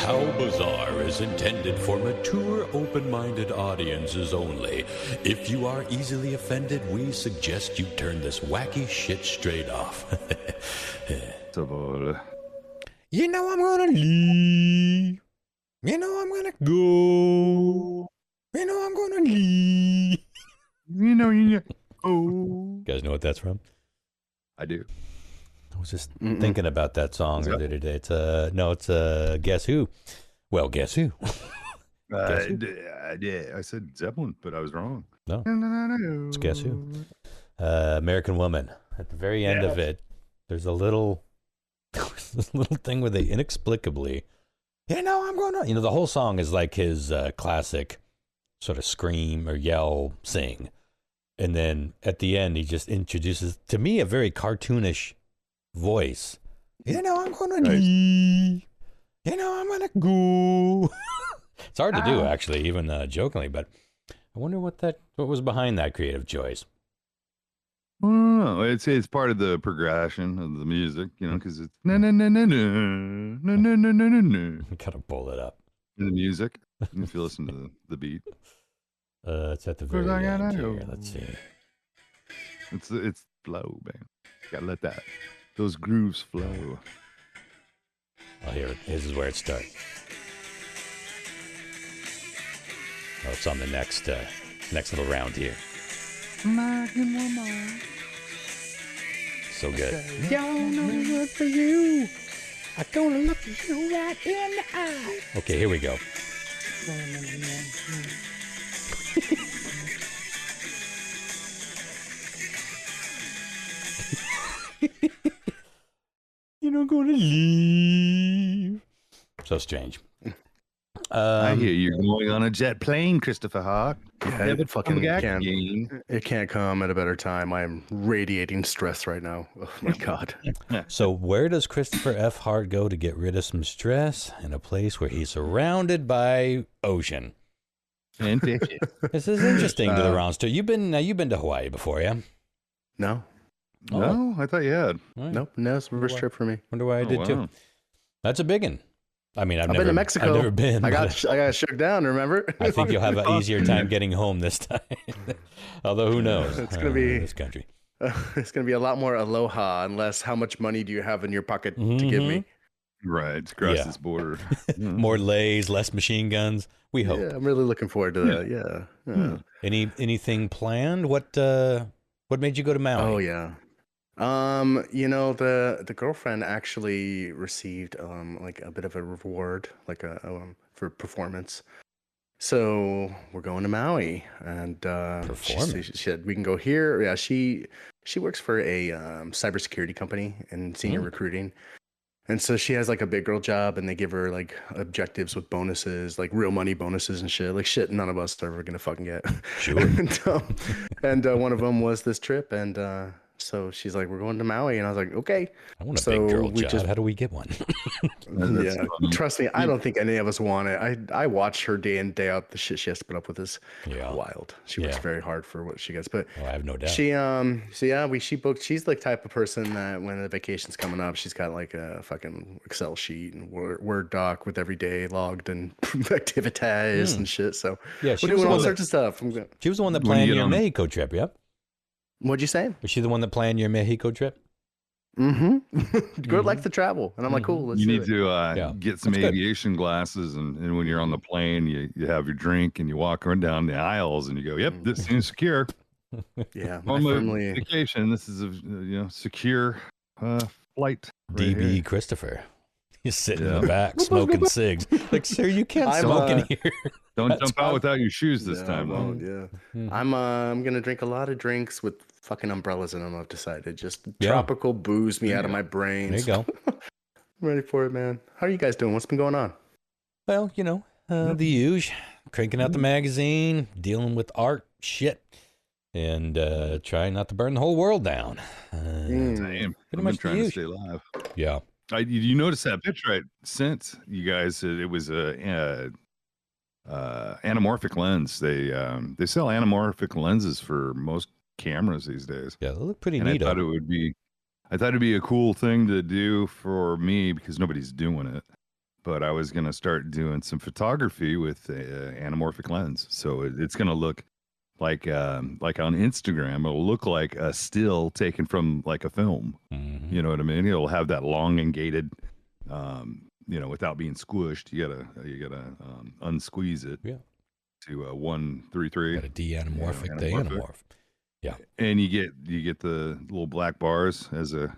How Bizarre is intended for mature, open-minded audiences only. If you are easily offended, we suggest you turn this wacky shit straight off. You know I'm gonna leave. You know I'm gonna go. You know I'm gonna leave. Oh, You guys know what that's from? I do. I was just thinking about that song the other day. It's Guess Who? Well, Guess Who? Guess Who? I said Zeppelin, but I was wrong. No, it's Guess Who? American Woman. At the very end of it, there's a little thing where they inexplicably, the whole song is like his classic sort of scream or yell, sing. And then at the end, he just introduces, to me, a very cartoonish voice. I'm gonna leave. I'm gonna go. It's hard to do, actually, even jokingly, but I wonder what was behind that creative choice. Oh, it's part of the progression of the music, because it's no. Gotta pull it up. The music, if you listen to the beat. It's at the very end here. Let's see. It's flow, man. Gotta let those grooves flow. Oh, here. This is where it starts. Oh, it's on the next little round here. So good. Gonna look for you. I'm gonna look at you right in the eye. Okay, here we go. You're not gonna leave. So strange. I hear you're going on a jet plane, Christopher Hawk. Yeah, it can't come at a better time. I am radiating stress right now. Oh my God. So where does Christopher F. Hart go to get rid of some stress? In a place where he's surrounded by ocean. And fishes. This is interesting to the roundster. You've been to Hawaii before, yeah? No. Oh. No, I thought you had. Right. Nope, no, it's a first trip for me. Wonder why I did too. That's a big one. I mean, I've never been to Mexico. I've never been. I got shook down. Remember? I think you'll have an easier time getting home this time. Although who knows? It's gonna be this country. It's gonna be a lot more aloha, unless how much money do you have in your pocket to give me? Right, across this border. More lays, less machine guns. We hope. Yeah, I'm really looking forward to that. Yeah. Anything planned? What made you go to Maui? Oh yeah. The girlfriend actually received like a bit of a reward, like for performance. So we're going to Maui, and she said we can go here. Yeah, she works for a cybersecurity company in senior recruiting, and so she has like a big girl job, and they give her like objectives with bonuses, like real money bonuses and shit, like shit none of us are ever gonna fucking get. Sure. and one of them was this trip, and so she's like, we're going to Maui. And I was like, okay. I want a big girl job. How do we get one? Yeah, trust me. I don't think any of us want it. I watch her day in, day out. The shit she has to put up with is wild. She works very hard for what she gets. But I have no doubt. She she booked. She's the type of person that when the vacation's coming up, she's got like a fucking Excel sheet and Word doc with every day logged and activities and shit. So yeah, we're doing all sorts of stuff. She was the one that planned your Mexico trip, yep. What'd you say? Was she the one that planned your Mexico trip? Good likes to travel, and I'm like, cool. You need to get some aviation glasses, and when you're on the plane, you have your drink, and you walk around down the aisles, and you go, "Yep, this seems secure." Yeah, on my vacation, this is a secure flight. DB here. Christopher. He's sitting in the back smoking cigs. Like, sir, you can't smoke in here. Don't jump out without your shoes this time. I won't, I'm gonna drink a lot of drinks with fucking umbrellas in them. I've decided just tropical booze me out of my brain. There you go. I'm ready for it, man. How are you guys doing? What's been going on? Well, the usual, cranking out the magazine, dealing with art shit, and trying not to burn the whole world down. Damn. Pretty much trying to stay alive. Yeah. You notice that picture I sent you guys? It was a anamorphic lens. They sell anamorphic lenses for most cameras these days. Yeah, they look pretty neat. I thought it'd be a cool thing to do for me because nobody's doing it. but I was going to start doing some photography with anamorphic lens. So it's going to look like on Instagram, it'll look like a still taken from like a film. Mm-hmm. You know what I mean? It'll have that elongated, without being squished. You gotta unsqueeze it. Yeah. To 133. Got a de-anamorphic, the anamorph. Yeah. And you get the little black bars as a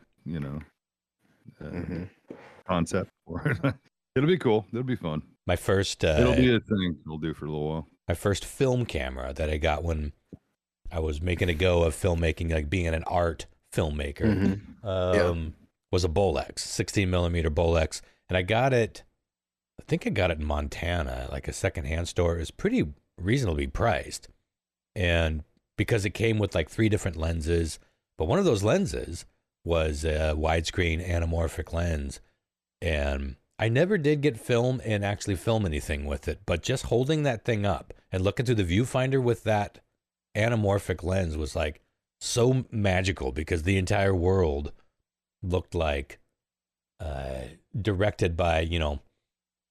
concept for it. It'll be cool. It'll be fun. My first it'll be a thing we'll do for a little while. My first film camera that I got when I was making a go of filmmaking, like being an art filmmaker, was a Bolex, 16 millimeter Bolex. And I think I got it in Montana, like a secondhand store. It was pretty reasonably priced. And because it came with like 3 different lenses, but one of those lenses was a widescreen anamorphic lens. And I never did get film and actually film anything with it, but just holding that thing up and looking through the viewfinder with that anamorphic lens was like so magical, because the entire world looked like directed by,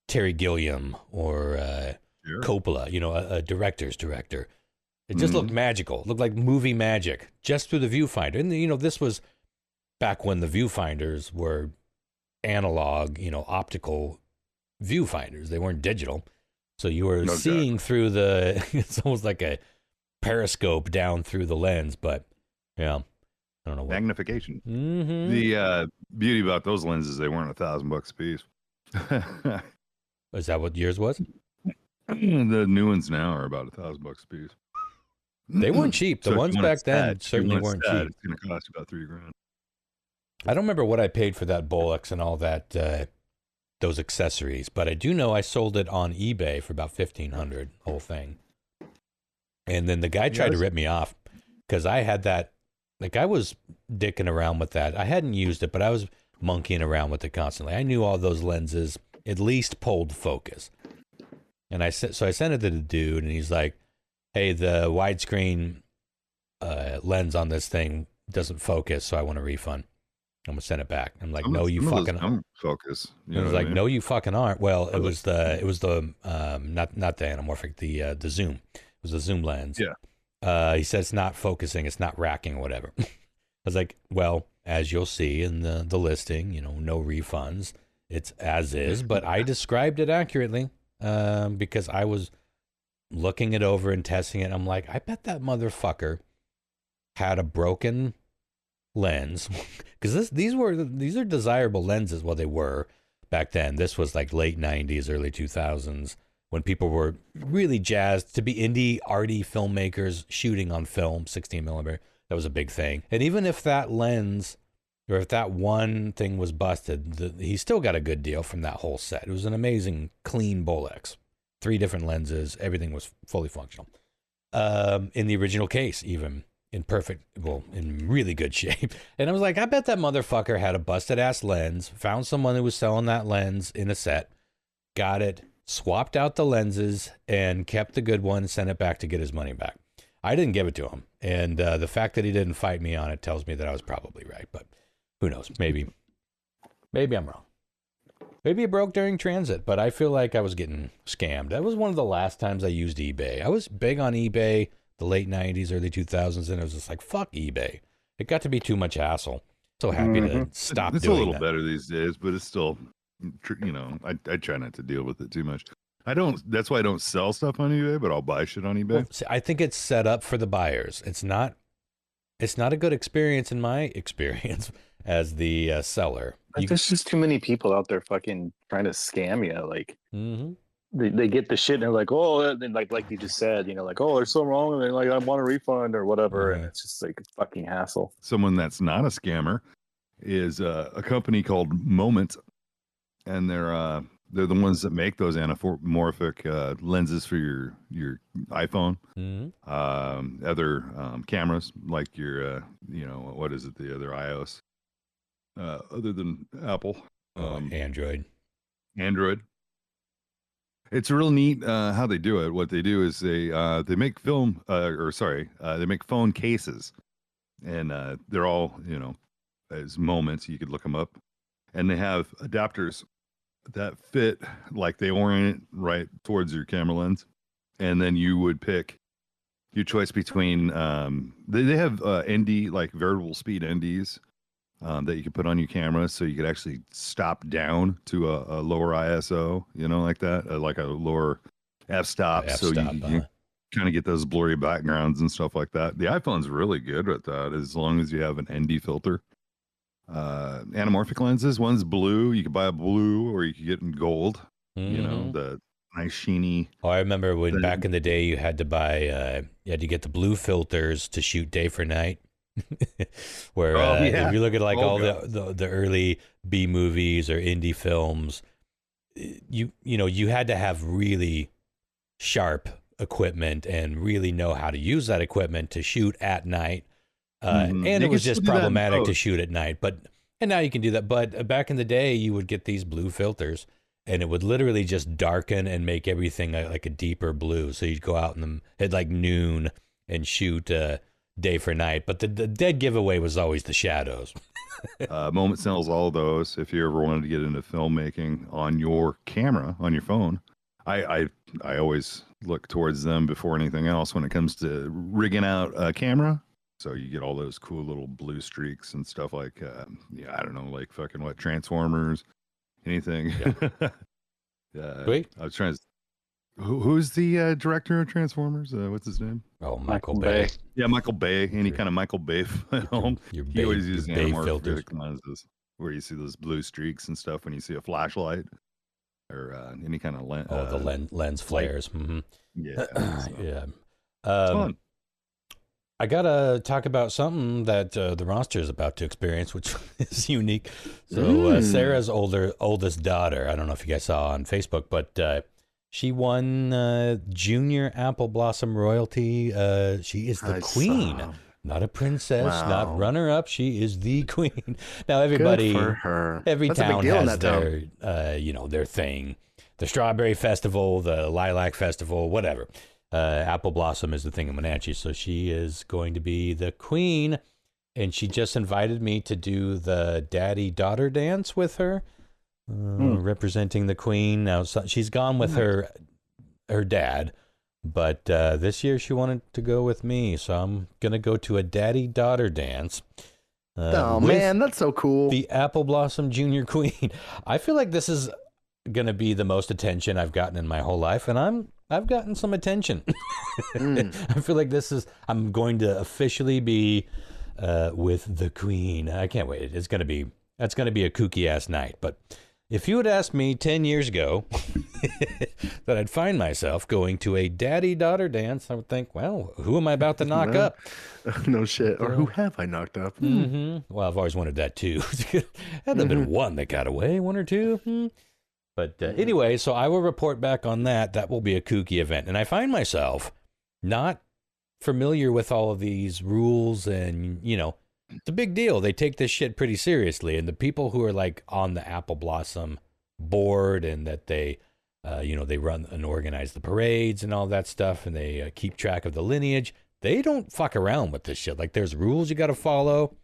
Terry Gilliam or Sure. Coppola, a director's director. It just looked magical. It looked like movie magic just through the viewfinder. And, this was back when the viewfinders were analog, optical viewfinders. They weren't digital. So you were seeing through it's almost like a periscope down through the lens, but yeah, I don't know. Magnification. Mm-hmm. The beauty about those lenses, they weren't $1,000 a piece. Is that what yours was? The new ones now are about $1,000 a piece. They weren't cheap. The ones back then certainly weren't cheap. It's going to cost you about $3,000. I don't remember what I paid for that Bolex and all that, those accessories, but I do know I sold it on eBay for about $1,500, whole thing. And then the guy tried to rip me off because I had that, like I was dicking around with that. I hadn't used it, but I was monkeying around with it constantly. I knew all those lenses at least pulled focus. And I sent it to the dude, and he's like, hey, the widescreen lens on this thing doesn't focus, so I want a refund. I'm gonna send it back. I'm like, no, you fucking aren't. Focus. It was like, no, you fucking aren't. Well, it was the not the anamorphic, the zoom. It was the zoom lens. Yeah. He said it's not focusing, it's not racking or whatever. I was like, well, as you'll see in the listing, no refunds. It's as is, but I described it accurately because I was looking it over and testing it. I'm like, I bet that motherfucker had a broken lens, because these are desirable lenses. Well, they were back then. This was like late 90s, early 2000s, when people were really jazzed to be indie arty filmmakers shooting on film, 16 millimeter. That was a big thing. And even if that lens, or if that one thing was busted, he still got a good deal from that whole set. It was an amazing, clean Bolex. 3 different lenses. Everything was fully functional. In the original case, even. In really good shape. And I was like, I bet that motherfucker had a busted ass lens, found someone who was selling that lens in a set, got it, swapped out the lenses, and kept the good one, sent it back to get his money back. I didn't give it to him. And the fact that he didn't fight me on it tells me that I was probably right. But who knows? Maybe I'm wrong. Maybe it broke during transit, but I feel like I was getting scammed. That was one of the last times I used eBay. I was big on eBay the late 90s, early 2000s, and it was just like, fuck eBay. It got to be too much hassle. So happy to stop doing that. It's a little better these days, but it's still, I try not to deal with it too much. That's why I don't sell stuff on eBay, but I'll buy shit on eBay. Well, see, I think it's set up for the buyers. It's not a good experience in my experience as the seller. There's just too many people out there fucking trying to scam you. Like, they get the shit and they're like, oh, then like you just said, like, oh, there's something wrong, and they're like, I want a refund or whatever, and it's just like a fucking hassle. Someone that's not a scammer is a company called Moment, and they're the ones that make those anamorphic lenses for your iPhone, other cameras like your what is it, the other iOS, other than Apple, Android. It's real neat how they do it. What they do is they make they make phone cases, and they're all as Moments. You could look them up, and they have adapters that fit, like they orient right towards your camera lens, and then you would pick your choice between they have ND, like variable speed NDs that you could put on your camera, so you could actually stop down to a lower ISO, like that, like a lower f-stop, so you kind of get those blurry backgrounds and stuff like that. The iPhone's really good at that, as long as you have an ND filter. Anamorphic lenses, one's blue, you could buy a blue, or you could get in gold, the nice sheeny. Oh, I remember when back in the day you had to buy you had to get the blue filters to shoot day for night. Where if you look at like all the early B movies or indie films, you had to have really sharp equipment and really know how to use that equipment to shoot at night. And it was just problematic to shoot at night, and now you can do that. But back in the day, you would get these blue filters, and it would literally just darken and make everything like a deeper blue. So you'd go out at like noon and shoot day for night. But the dead giveaway was always the shadows. Moment sells all those. If you ever wanted to get into filmmaking on your camera, on your phone, I always look towards them before anything else when it comes to rigging out a camera. So you get all those cool little blue streaks and stuff like, I don't know, like fucking what, Transformers, anything. Yeah. Wait. I was trying to. Who's the director of Transformers? What's his name? Oh, Michael Bay. Yeah, Michael Bay. Any kind of Michael Bay film. He always uses anamorphic lenses where you see those blue streaks and stuff when you see a flashlight or any kind of lens. The lens flares. Mm-hmm. Yeah. Yeah. It's fun. I gotta talk about something that the roster is about to experience, which is unique. So Sarah's oldest daughter, I don't know if you guys saw on Facebook, but she won Junior Apple Blossom Royalty. She is the queen, not a princess, not runner-up. She is the queen. Now everybody, good for her. Every That's town a big deal has their their thing. The Strawberry Festival, the Lilac Festival, whatever. Apple Blossom is the thingamamanchi, so she is going to be the queen, and she just invited me to do the daddy-daughter dance with her, representing the queen. Now, she's gone with her dad, but this year she wanted to go with me, so I'm going to go to a daddy-daughter dance. Oh, man, that's so cool. The Apple Blossom Junior Queen. I feel like this is going to be the most attention I've gotten in my whole life, and I've gotten some attention. I feel like I'm going to officially be with the queen. I can't wait. That's going to be a kooky ass night. But if you had asked me 10 years ago that I'd find myself going to a daddy-daughter dance, I would think, well, who am I about to knock up? No shit. Or who have I knocked up? Mm-hmm. Well, I've always wanted that too. Had there been one that got away, one or two? But anyway, so I will report back on that. That will be a kooky event. And I find myself not familiar with all of these rules, and, it's a big deal. They take this shit pretty seriously. And the people who are like on the Apple Blossom board, and that they, they run and organize the parades and all that stuff, and they keep track of the lineage, they don't fuck around with this shit. Like, there's rules you got to follow.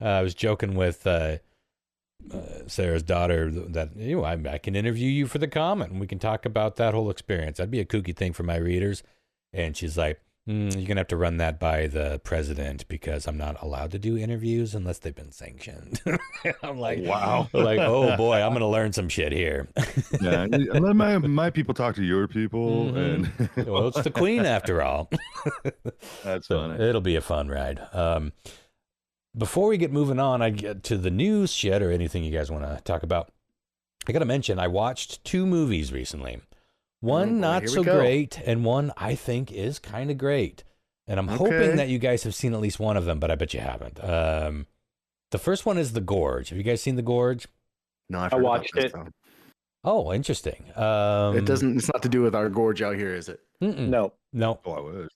I was joking with Sarah's daughter that I can interview you for the comment and we can talk about that whole experience. That'd be a kooky thing for my readers. And she's like, you're gonna have to run that by the president, because I'm not allowed to do interviews unless they've been sanctioned. I'm like, wow. Like, oh boy, I'm gonna learn some shit here. Yeah, let my people talk to your people. And well, it's the queen after all. That's funny. It'll be a fun ride. Before we get moving on, I get to the news shit or anything you guys want to talk about. I got to mention, I watched 2 movies recently. One not so great, and one I think is kind of great. And I'm hoping that you guys have seen at least one of them, but I bet you haven't. The first one is The Gorge. Have you guys seen The Gorge? No, I watched it. Oh, interesting. It's not to do with our gorge out here, is it? No. Oh, I wish.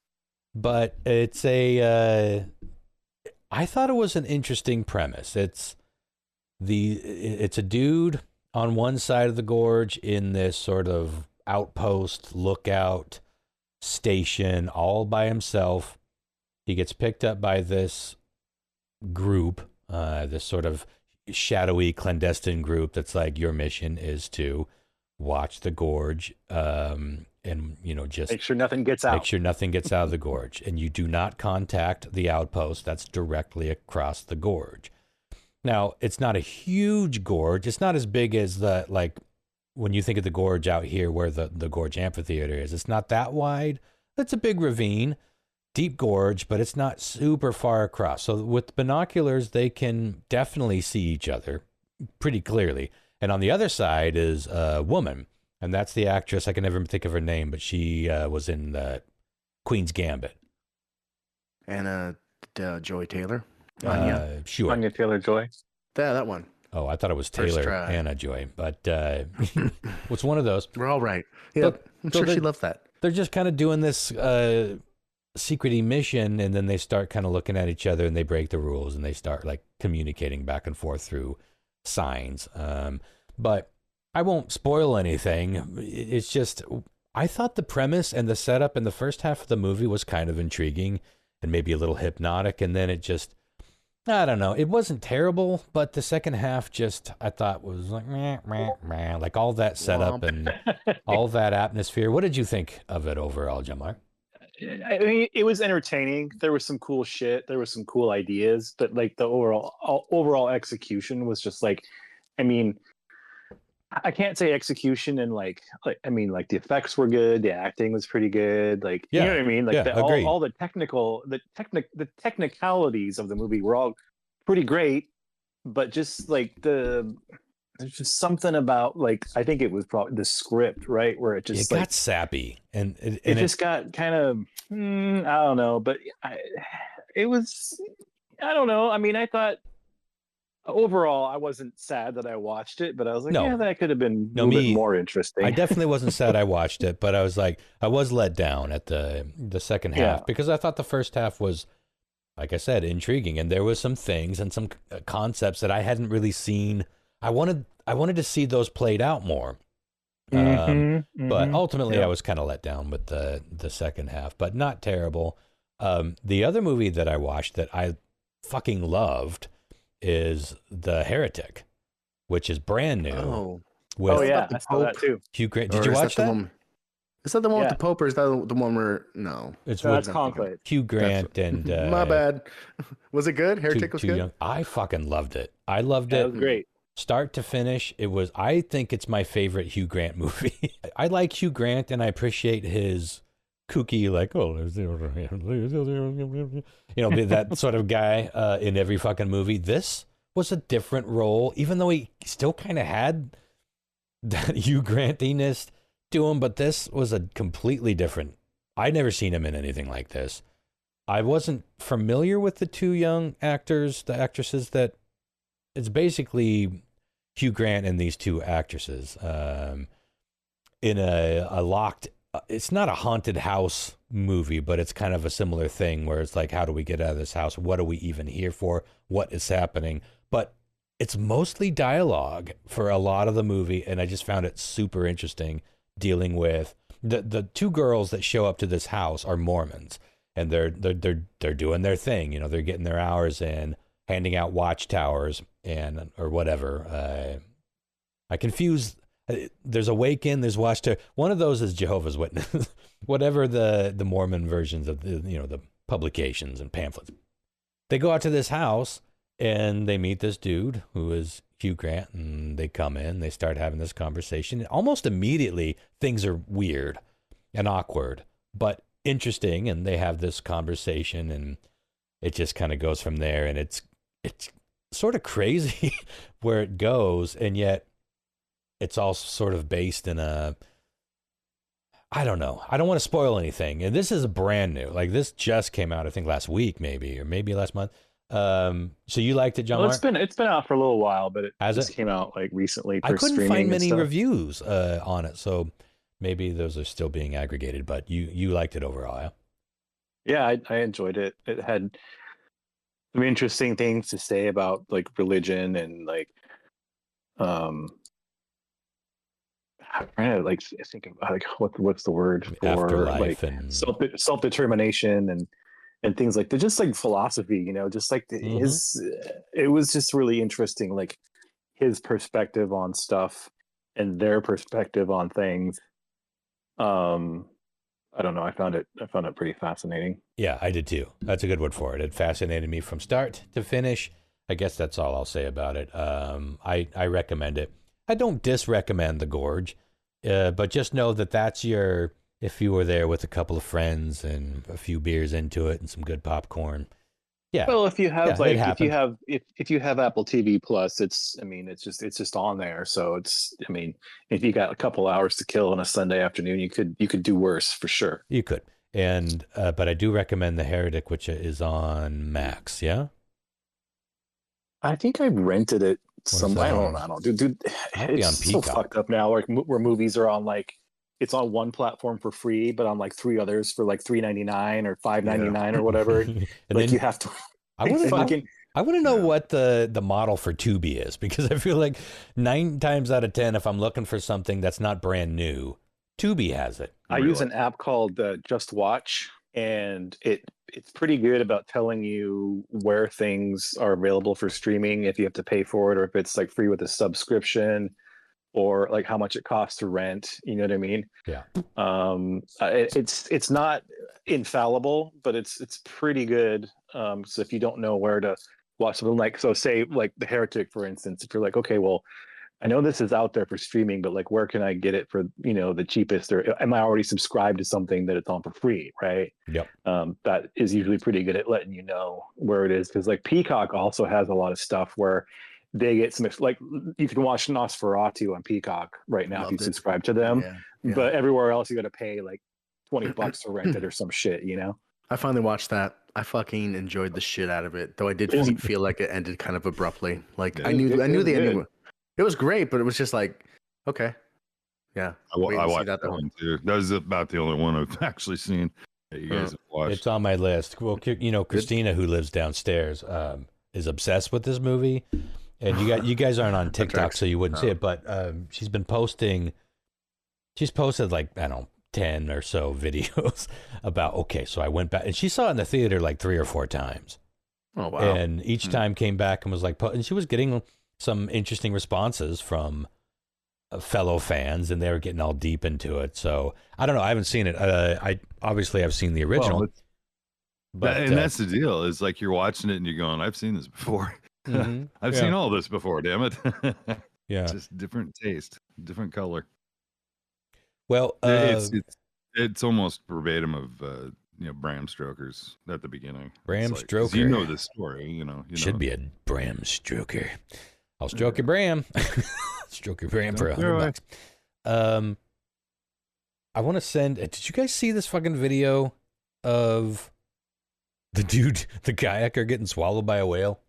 But it's I thought it was an interesting premise. It's a dude on one side of the gorge in this sort of outpost lookout station all by himself. He gets picked up by this group, this sort of shadowy clandestine group that's like, your mission is to watch the gorge, and just make sure nothing gets out. Make sure nothing gets out of the gorge, and you do not contact the outpost that's directly across the gorge. Now, it's not a huge gorge. It's not as big as when you think of the gorge out here where the gorge amphitheater is. It's not that wide. It's a big ravine, deep gorge, but it's not super far across. So with binoculars, they can definitely see each other pretty clearly. And on the other side is a woman, and that's the actress. I can never think of her name, but she was in Queen's Gambit. Anna Joy Taylor. Sure. Anya Taylor-Joy. Yeah, that one. Oh, I thought it was Taylor Anna Joy, but it's one of those. We're all right. Yeah, I'm sure she loves that. They're just kind of doing this secret mission, and then they start kind of looking at each other, and they break the rules, and they start like communicating back and forth through signs. But I won't spoil anything. It's just, I thought the premise and the setup in the first half of the movie was kind of intriguing and maybe a little hypnotic, and then it just, I don't know. It wasn't terrible, but the second half just, I thought was like, meh, meh, meh, like all that setup and all that atmosphere. What did you think of it overall, Jamar? I mean, it was entertaining. There was some cool shit. There was some cool ideas, but like the overall execution was just like, I mean, I can't say execution and like the effects were good, the acting was pretty good, like you know what I mean, like all the technicalities of the movie were all pretty great, but just like there's just something about, like, I think it was probably the script, right, where it just got sappy and it just got kind of I don't know, but it was, I don't know. I mean, I thought overall, I wasn't sad that I watched it, but I was like, yeah, that could have been a little bit more interesting. I definitely wasn't sad I watched it, but I was like, I was let down at the second half because I thought the first half was, like I said, intriguing, and there was some things and some concepts that I hadn't really seen. I wanted to see those played out more. But ultimately, I was kind of let down with the second half, but not terrible. The other movie that I watched that I fucking loved is The Heretic, which is brand new. I saw that too. Hugh Grant. Did you watch that? Is that the one with the Pope, or is that the one where that's Conclave. Hugh Grant and my bad. Was it good? Heretic was good. Young. I fucking loved it. I loved it. It was great. Start to finish. It was. I think it's my favorite Hugh Grant movie. I like Hugh Grant, and I appreciate his kooky, like, that sort of guy in every fucking movie. This was a different role, even though he still kind of had that Hugh Grantiness to him, but this was a completely different. I'd never seen him in anything like this. I wasn't familiar with the two young actresses that it's basically Hugh Grant and these two actresses in a locked, it's not a haunted house movie, but it's kind of a similar thing where it's like, how do we get out of this house? What are we even here for? What is happening? But it's mostly dialogue for a lot of the movie, and I just found it super interesting dealing with the two girls that show up to this house are Mormons, and they're doing their thing. They're getting their hours in, handing out watchtowers or whatever. I confuse. There's Awaken, there's Watchtower. One of those is Jehovah's Witness, whatever the Mormon versions of the publications and pamphlets. They go out to this house and they meet this dude who is Hugh Grant, and they come in, they start having this conversation. And almost immediately things are weird and awkward, but interesting. And they have this conversation, and it just kind of goes from there. And it's sort of crazy where it goes, and yet it's all sort of based in I don't know. I don't want to spoil anything. And this is brand new. Like, this just came out, I think, last week, maybe last month. So you liked it, John? Well, it's been out for a little while, but it just came out like recently. I couldn't find many reviews on it, so maybe those are still being aggregated. But you liked it overall, yeah? Yeah, I enjoyed it. It had some interesting things to say about like religion and like I'm trying to like think of like what's the word for afterlife like and self-determination and and things like that, just like philosophy, you know, just like his, it was just really interesting, like his perspective on stuff and their perspective on things. I don't know. I found it pretty fascinating. Yeah, I did too. That's a good word for it. It fascinated me from start to finish. I guess that's all I'll say about it. I recommend it. I don't disrecommend The Gorge, but just know that that's your, if you were there with a couple of friends and a few beers into it and some good popcorn. Yeah. Well, if you have if you have Apple TV Plus, it's just on there. So if you got a couple hours to kill on a Sunday afternoon, you could do worse for sure. You could. And but I do recommend The Heretic, which is on Max. Yeah. I think I rented it somewhere. I don't. Dude, it's so fucked up now. Like where movies are on like, it's on one platform for free, but on like 3 others for like $3.99 or $5.99 or whatever. And like you have to. I want to know what the model for Tubi is, because I feel like 9 times out of 10, if I'm looking for something that's not brand new, Tubi has it. I use an app called Just Watch, and it's pretty good about telling you where things are available for streaming, if you have to pay for it, or if it's like free with a subscription, or like how much it costs to rent. You know what I mean? Yeah. It's not infallible, but it's pretty good. So if you don't know where to watch something, like, so say like The Heretic, for instance, if you're like, okay, well, I know this is out there for streaming, but like, where can I get it for, you know, the cheapest, or am I already subscribed to something that it's on for free? Right. Yep. That is usually pretty good at letting you know where it is. Cause like Peacock also has a lot of stuff where they get some, like you can watch Nosferatu on Peacock right now. Loved if you subscribe to them, but everywhere else you got to pay like $20 to rent it or some shit, you know? I finally watched that. I fucking enjoyed the shit out of it, though I did feel like it ended kind of abruptly. Like I knew the ending. It was great, but it was just like, okay, yeah. I watched that one too. That was about the only one I've actually seen that you guys have watched. It's on my list. Well, you know, Christina, who lives downstairs, is obsessed with this movie, and you guys aren't on TikTok, so you wouldn't see it. But she's been posting. She's posted like, I don't know, 10 or so videos about, okay, so I went back, and she saw it in the theater like 3 or 4 times. Oh, wow. And each time came back and was like, and she was getting some interesting responses from fellow fans, and they were getting all deep into it. So I don't know. I haven't seen it. I've seen the original. Well, but that's the deal. Is like you're watching it and you're going, I've seen this before. I've seen all this before. Damn it. Yeah. Just different taste, different color. Well, it's almost verbatim of Bram Stoker's at the beginning. Bram Stoker. You know the story. You know. Should be a Bram Stoker. I'll stroke your Bram. Stroke your Bram for $100. I want to send. Did you guys see this fucking video of the dude, the kayaker, getting swallowed by a whale?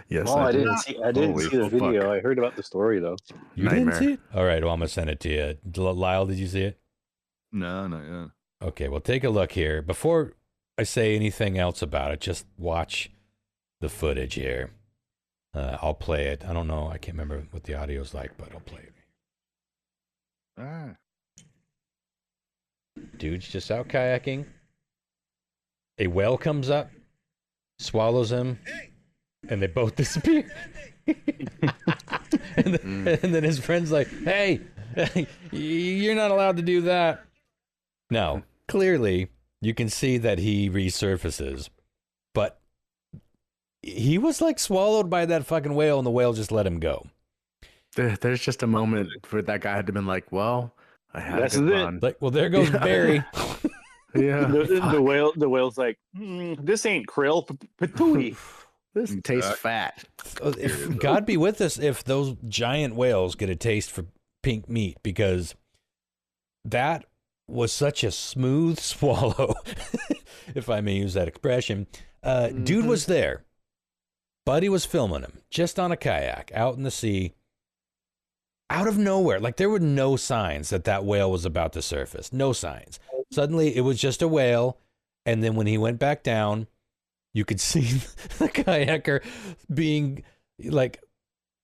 Yes. I didn't see the video. Fuck. I heard about the story though. You didn't see it? All right. Well, I'm gonna send it to you. Lyle, did you see it? No, not yet. Okay. Well, take a look here. Before I say anything else about it, just watch the footage here. I'll play it. I don't know. I can't remember what the audio's like, but I'll play it. Dude's just out kayaking. A whale comes up, swallows him, and they both disappear. and then his friend's like, hey, you're not allowed to do that. Now, clearly, you can see that he resurfaces, but he was like swallowed by that fucking whale, and the whale just let him go. There's just a moment where that guy had to been like, well, I had That's a good it. run. Like, well, there goes Barry. Yeah. The whale's like, this ain't krill, patooey. This tastes fat. If God be with us if those giant whales get a taste for pink meat, because that was such a smooth swallow, if I may use that expression. Dude was there. Buddy was filming him just on a kayak out in the sea, out of nowhere. Like, there were no signs that whale was about to surface. No signs. Suddenly it was just a whale. And then when he went back down, you could see the kayaker being like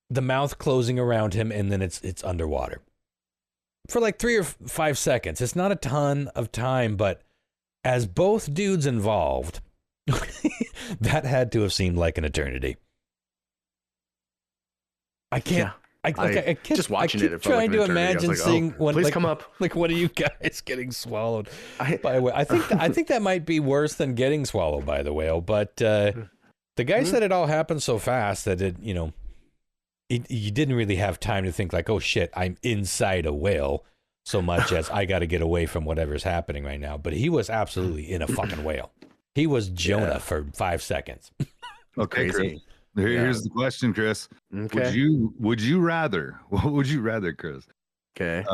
the mouth closing around him. And then it's underwater for like 3 or 5 seconds. It's not a ton of time, but as both dudes involved That had to have seemed like an eternity. I can't. Yeah. I can't, just watching I keep it felt trying like to an eternity. imagine I was like, seeing one. please like, come up. Like, what are you guys getting swallowed I by a whale? I think that might be worse than getting swallowed by the whale. But the guy said it all happened so fast that you didn't really have time to think like, oh shit, I'm inside a whale. So much as I got to get away from whatever's happening right now. But he was absolutely in a fucking whale. He was Jonah for 5 seconds. Okay, crazy. Chris. Here's the question, Chris. Okay. Would you rather? What would you rather, Chris? Okay.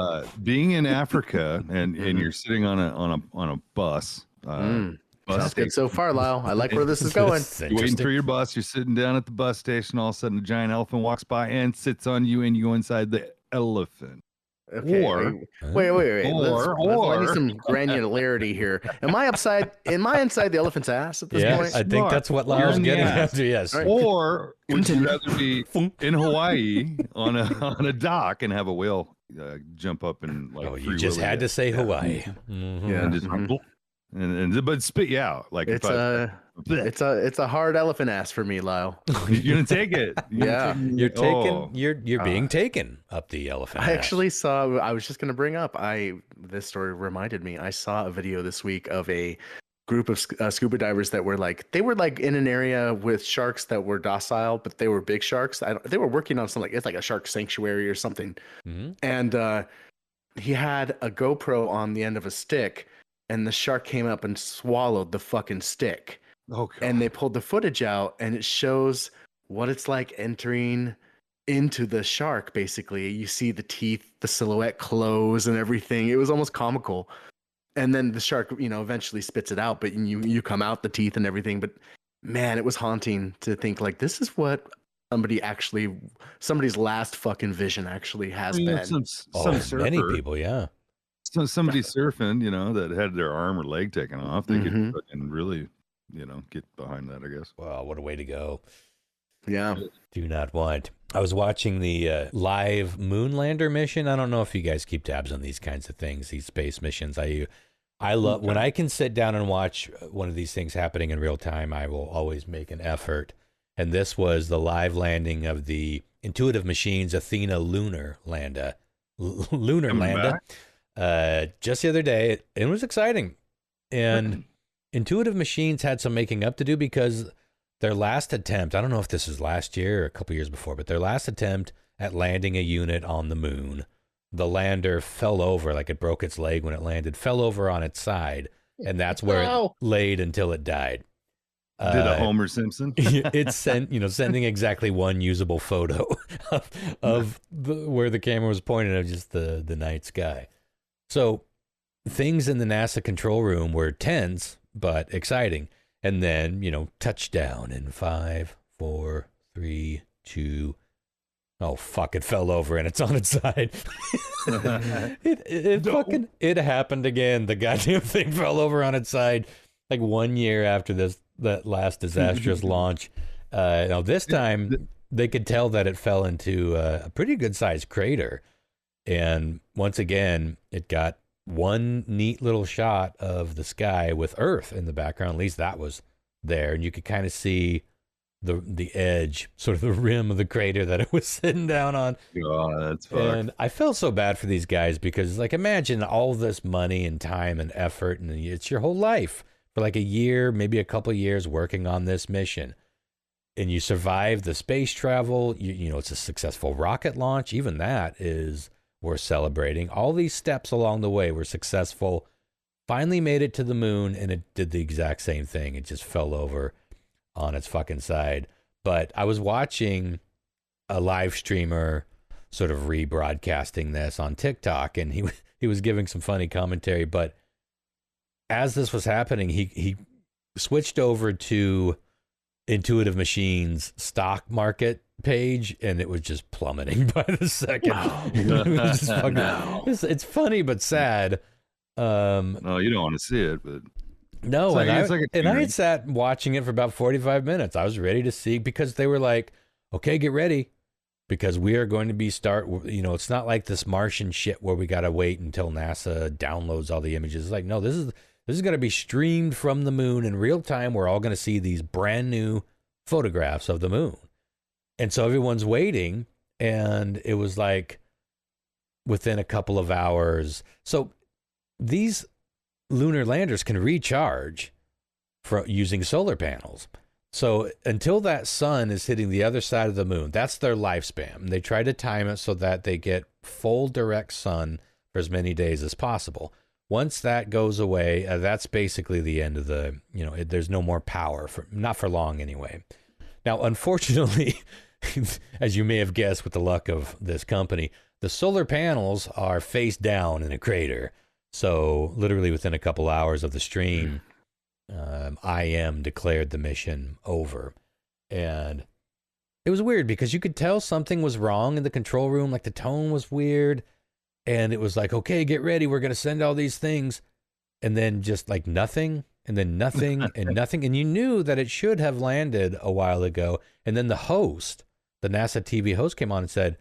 Being in Africa and you're sitting on a bus. Sounds Bus good so far, Lyle. I like where this is going. You're waiting for your bus. You're sitting down at the bus station. All of a sudden, a giant elephant walks by and sits on you, and you go inside the elephant. Okay. Or wait. Or I need some granularity here. Am I inside the elephant's ass at this point? I think that's what Lyle's getting after. Yes. Right. Or would you rather be in Hawaii on a dock and have a whale jump up and like? Oh, you just had to say Hawaii. Mm-hmm. Yeah. And just but spit you out like It's a hard elephant ass for me, Lyle. you're gonna take it. You're taken. You're being taken up the elephant. I actually saw. I was just going to bring up. This story reminded me. I saw a video this week of a group of scuba divers that were like in an area with sharks that were docile, but they were big sharks. They were working on something it's like a shark sanctuary or something. Mm-hmm. And he had a GoPro on the end of a stick, and the shark came up and swallowed the fucking stick. Oh, God. And they pulled the footage out, and it shows what it's like entering into the shark. Basically, you see the teeth, the silhouette close, and everything. It was almost comical. And then the shark, eventually spits it out, but you come out the teeth and everything. But man, it was haunting to think like this is what somebody's last fucking vision actually has been. Some surfer, many people, yeah. So somebody surfing, that had their arm or leg taken off, they could fucking really, get behind that, I guess. Well, what a way to go. Yeah. Do not want. I was watching the live Moonlander mission. I don't know if you guys keep tabs on these kinds of things, these space missions. I love when I can sit down and watch one of these things happening in real time. I will always make an effort. And this was the live landing of the Intuitive Machines Athena lunar lander. Just the other day. It was exciting. And Intuitive Machines had some making up to do because their last attempt, I don't know if this was last year or a couple years before, but their last attempt at landing a unit on the moon, the lander fell over, like it broke its leg when it landed, fell over on its side, and that's where it laid until it died. Did a Homer Simpson? It's sending exactly one usable photo of where the camera was pointed at just the night sky. So things in the NASA control room were tense but exciting. And then, touchdown in 5, 4, 3, 2. Oh, fuck, it fell over and it's on its side. It happened again. The goddamn thing fell over on its side like 1 year after that last disastrous launch. This time they could tell that it fell into a pretty good sized crater. And once again, it got one neat little shot of the sky with Earth in the background. At least that was there, and you could kind of see the edge, sort of the rim of the crater that it was sitting down on. God, that's fucked. And I felt so bad for these guys because, like, imagine all this money and time and effort, and it's your whole life for like a year, maybe a couple of years working on this mission, and you survive the space travel. It's a successful rocket launch. Even that is worth celebrating. All these steps along the way were successful. Finally made it to the moon, and it did the exact same thing. It just fell over on its fucking side. But I was watching a live streamer sort of rebroadcasting this on TikTok, and he was giving some funny commentary. But as this was happening, he switched over to Intuitive Machines stock market page, and it was just plummeting by the second. It's funny but sad. No, you don't want to see it, but no. I had sat watching it for about 45 minutes. I was ready to see, because they were like, okay, get ready, because we are going to be it's not like this Martian shit where we got to wait until NASA downloads all the images. It's like, no, this This is going to be streamed from the moon in real time. We're all going to see these brand new photographs of the moon. And so everyone's waiting, and it was like within a couple of hours. So these lunar landers can recharge using solar panels. So until that sun is hitting the other side of the moon, that's their lifespan. They try to time it so that they get full direct sun for as many days as possible. Once that goes away, that's basically the end of there's no more power, not for long anyway. Now, unfortunately, as you may have guessed with the luck of this company, the solar panels are face down in a crater. So literally within a couple hours of the stream, IM declared the mission over. And it was weird because you could tell something was wrong in the control room. Like the tone was weird. And it was like, okay, get ready. We're going to send all these things. And then just like nothing, and then nothing and nothing. And you knew that it should have landed a while ago. And then the host, the NASA TV host, came on and said,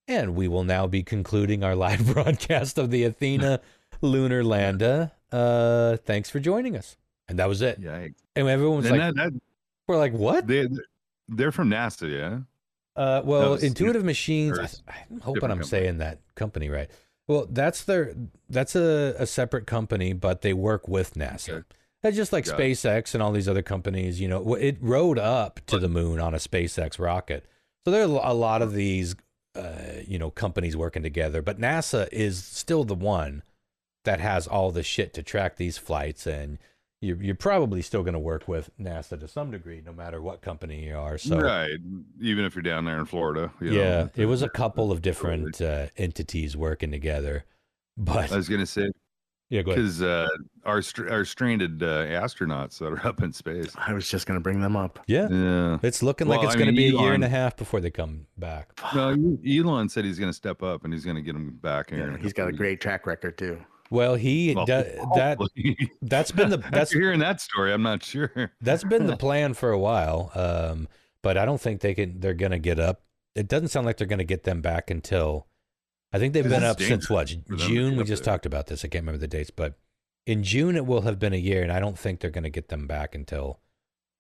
and we will now be concluding our live broadcast of the Athena lunar lander. Thanks for joining us. And that was it. Yikes. And everyone was we're like, what? They're from NASA, yeah? Well, Intuitive Machines, I'm hoping I'm saying that company right. Well, that's a separate company, but they work with NASA. Okay. That's just like SpaceX and all these other companies, it rode up to the moon on a SpaceX rocket. So there are a lot of these, companies working together, but NASA is still the one that has all the shit to track these flights, and you're probably still going to work with NASA to some degree, no matter what company you are. So, right, even if you're down there in Florida. It was a couple of different entities working together. But I was going to say, go ahead. Because our stranded astronauts that are up in space. I was just going to bring them up. Yeah. It's looking like it's going to be a year and a half before they come back. No, Elon said he's going to step up and he's going to get them back. Yeah, he's got a great track record too. Well, that's been After hearing that story, I'm not sure. That's been the plan for a while, but I don't think they're going to get up. It doesn't sound like they're going to get them back until, I think they've been up since what, June? We just talked about this. I can't remember the dates, but in June it will have been a year, and I don't think they're going to get them back until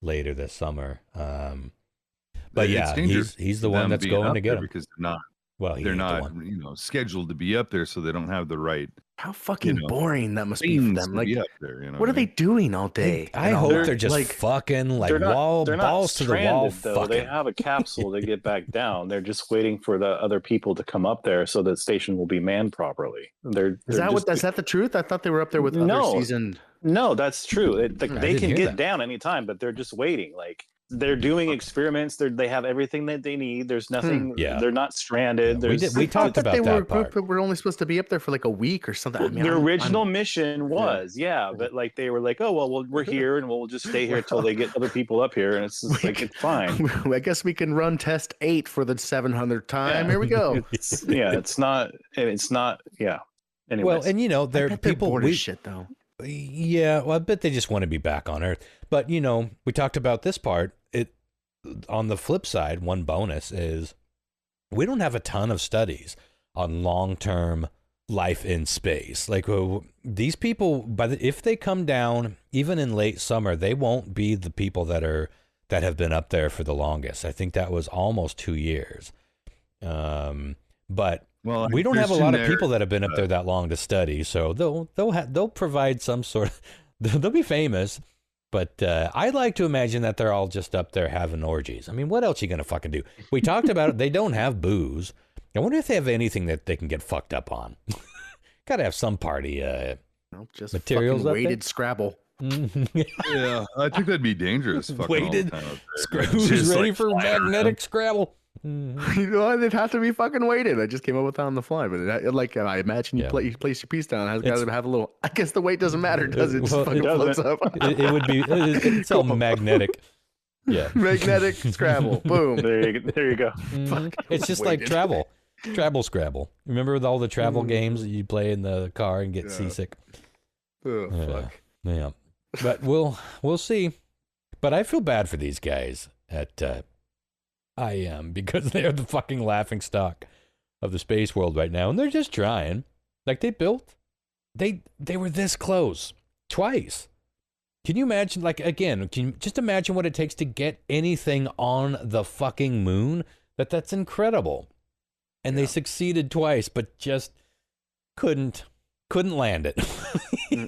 later this summer. But yeah, he's the one that's going to get them because they're not. Well, they're not, scheduled to be up there, so they don't have the right. How fucking boring that must be for them. Like, up there, what are they doing all day? I hope they're just fucking like balls to the wall. Though. They have a capsule to get back down. They're just waiting for the other people to come up there so the station will be manned properly. Is that the truth? I thought they were up there with other seasoned. No, that's true. They can get down anytime, but they're just waiting. Like, they're doing experiments. They have everything that they need. There's nothing. They're not stranded. We talked about that part. But we're only supposed to be up there for like a week or something. I mean, their original mission was, but like they were like, oh well, we're here and we'll just stay here until they get other people up here, and it's just like it's fine. I guess we can run test 8 for the 700th time. Here we go. It's not. Yeah. Anyways. Well, and there are people bored as shit though. Yeah, well, I bet they just want to be back on Earth. But, we talked about this part. On the flip side, one bonus is we don't have a ton of studies on long-term life in space. Like, these people, if they come down, even in late summer, they won't be the people that have been up there for the longest. I think that was almost 2 years. But we don't have a lot of people that have been up there that long to study, so they'll provide some sort of, they'll be famous, but I'd like to imagine that they're all just up there having orgies. I mean, what else are you going to fucking do? We talked about it. They don't have booze. I wonder if they have anything that they can get fucked up on. Got to have some party just materials fucking weighted Scrabble. Yeah, I think that'd be dangerous. Weighted Who's ready for magnetic Scrabble? They'd have to be fucking weighted. I just came up with that on the fly, but I imagine you place your piece down. It's got to have a little. I guess the weight doesn't matter, does it? Just fucking floats up. It would be. It's all magnetic. Yeah, magnetic Scrabble. Boom. There you go. It's just weighted. Like travel Scrabble. Remember with all the travel games that you play in the car and get seasick? Oh fuck. Yeah, but we'll see. But I feel bad for these guys at. I am, because they're the fucking laughing stock of the space world right now, and they're just trying. Like they were this close twice. Can you imagine, like, again, can you just imagine what it takes to get anything on the fucking moon? That's incredible. And they succeeded twice, but just couldn't land it.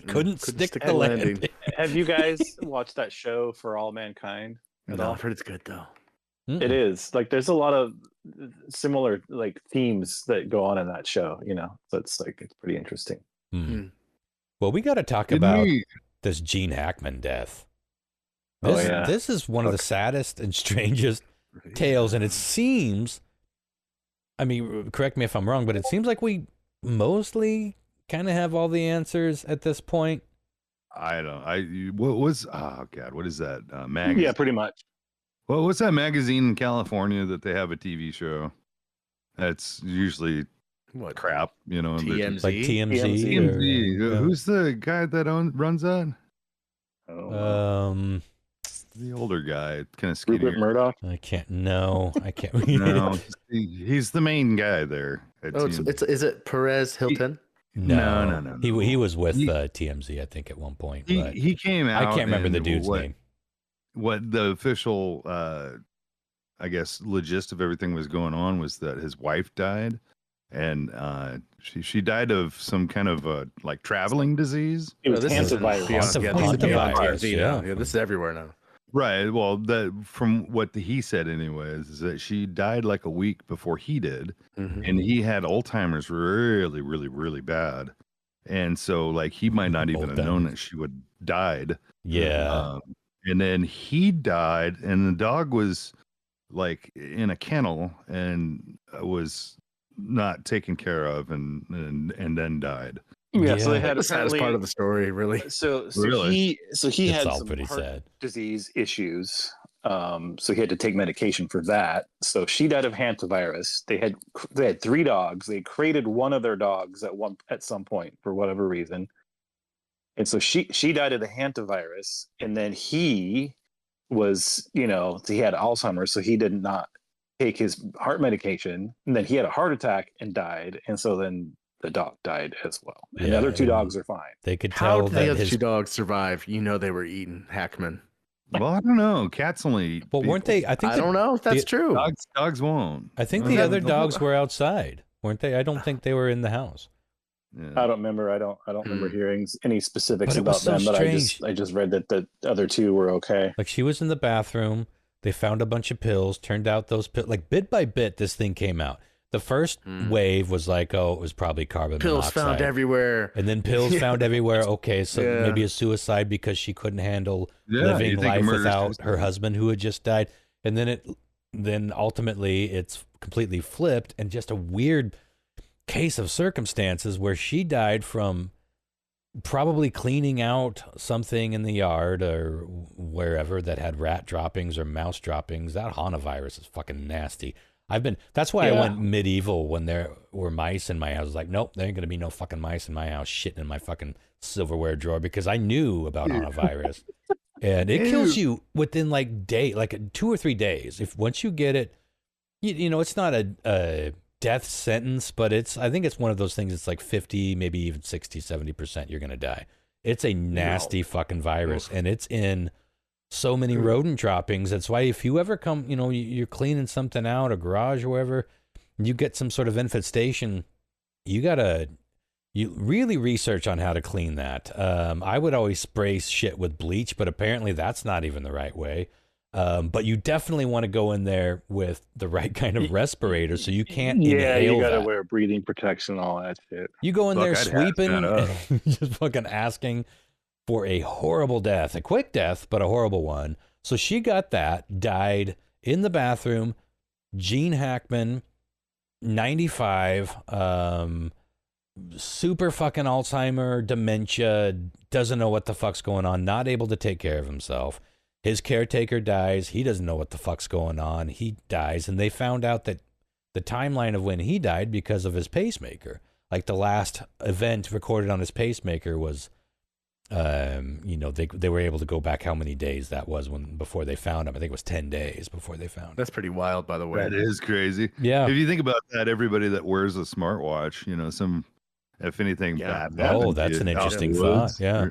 couldn't stick the landing. Have you guys watched that show For All Mankind? No, I've heard it's good though. It is. Like, there's a lot of similar like themes that go on in that show, you know. So it's pretty interesting. Well, we got to talk about this Gene Hackman death. This is one of the saddest and strangest tales, and it seems, I mean, correct me if I'm wrong, but it seems like we mostly kind of have all the answers at this point. What was, oh God, what is that magazine? Yeah, pretty much. Well, what's that magazine in California that they have a TV show? That's usually crap, you know. TMZ? Like TMZ. Who's the guy that runs that? The older guy, kind of skinny. Rupert Murdoch? I can't. No. No, he's the main guy there. Is it Perez Hilton? No. He was with TMZ, I think, at one point. But he came out. I can't remember the dude's name. What the official, I guess, logist of everything was going on was that his wife died, and she died of some kind of like traveling disease. It was hantavirus. Yeah, this is everywhere now. Right. Well, from what he said, anyways, is that she died like a week before he did, and he had Alzheimer's really, really, really bad, and so like he might not even have known that she would died. Yeah. And then he died, and the dog was like in a kennel and was not taken care of, and then died. Yeah, so they had the saddest part of the story, really. So really? he had all some pretty heart sad. disease issues. So he had to take medication for that. So she died of hantavirus. They had 3 dogs. They created one of their dogs at some point for whatever reason. And so she died of the hantavirus, and then he was, he had Alzheimer's, so he did not take his heart medication, and then he had a heart attack and died, and so then the dog died as well. And the other 2 dogs are fine. They could tell How did the other 2 dogs survive? They were eating Hackman. Well, I don't know. Cats only. Well, weren't they? I don't know if that's true. Dogs won't. I think the other dogs were outside, weren't they? I don't think they were in the house. Yeah. I don't remember. I don't remember hearing any specifics But it was about so them. strange. But I just read that the other 2 were okay. Like, she was in the bathroom. They found a bunch of pills. Turned out those pills, like, bit by bit, this thing came out. The first wave was like, it was probably carbon pills monoxide. found everywhere. And then pills found everywhere. Okay, so maybe a suicide because she couldn't handle living life without her husband who had just died. And then ultimately it's completely flipped, and just a weird case of circumstances where she died from probably cleaning out something in the yard or wherever that had rat droppings or mouse droppings. That hantavirus is fucking nasty. That's why I went medieval when there were mice in my house. I was like, nope, there ain't going to be no fucking mice in my house shitting in my fucking silverware drawer, because I knew about hantavirus. And it kills you within like 2 or 3 days. Once you get it, it's not a death sentence, but I think it's one of those things. It's like 50, maybe even 60, 70% you're going to die. It's a nasty fucking virus, and it's in so many rodent droppings. That's why if you ever come, you're cleaning something out, a garage or wherever, you get some sort of infestation, you really research on how to clean that. I would always spray shit with bleach, but apparently that's not even the right way. But you definitely want to go in there with the right kind of respirator, so you can't inhale you got to that. wear breathing protection and all that shit. You go in there sweeping and just fucking asking for a horrible death, a quick death, but a horrible one. So she got that, died in the bathroom. Gene Hackman, 95, super fucking Alzheimer, dementia, doesn't know what the fuck's going on, not able to take care of himself. His caretaker dies. He doesn't know what the fuck's going on. He dies. And they found out that the timeline of when he died because of his pacemaker. Like, the last event recorded on his pacemaker was, they were able to go back how many days that was before they found him. I think it was 10 days before they found him. That's pretty wild, by the way. That is crazy. Yeah. If you think about that, everybody that wears a smartwatch, if anything bad happens, that's an interesting thought. Yeah.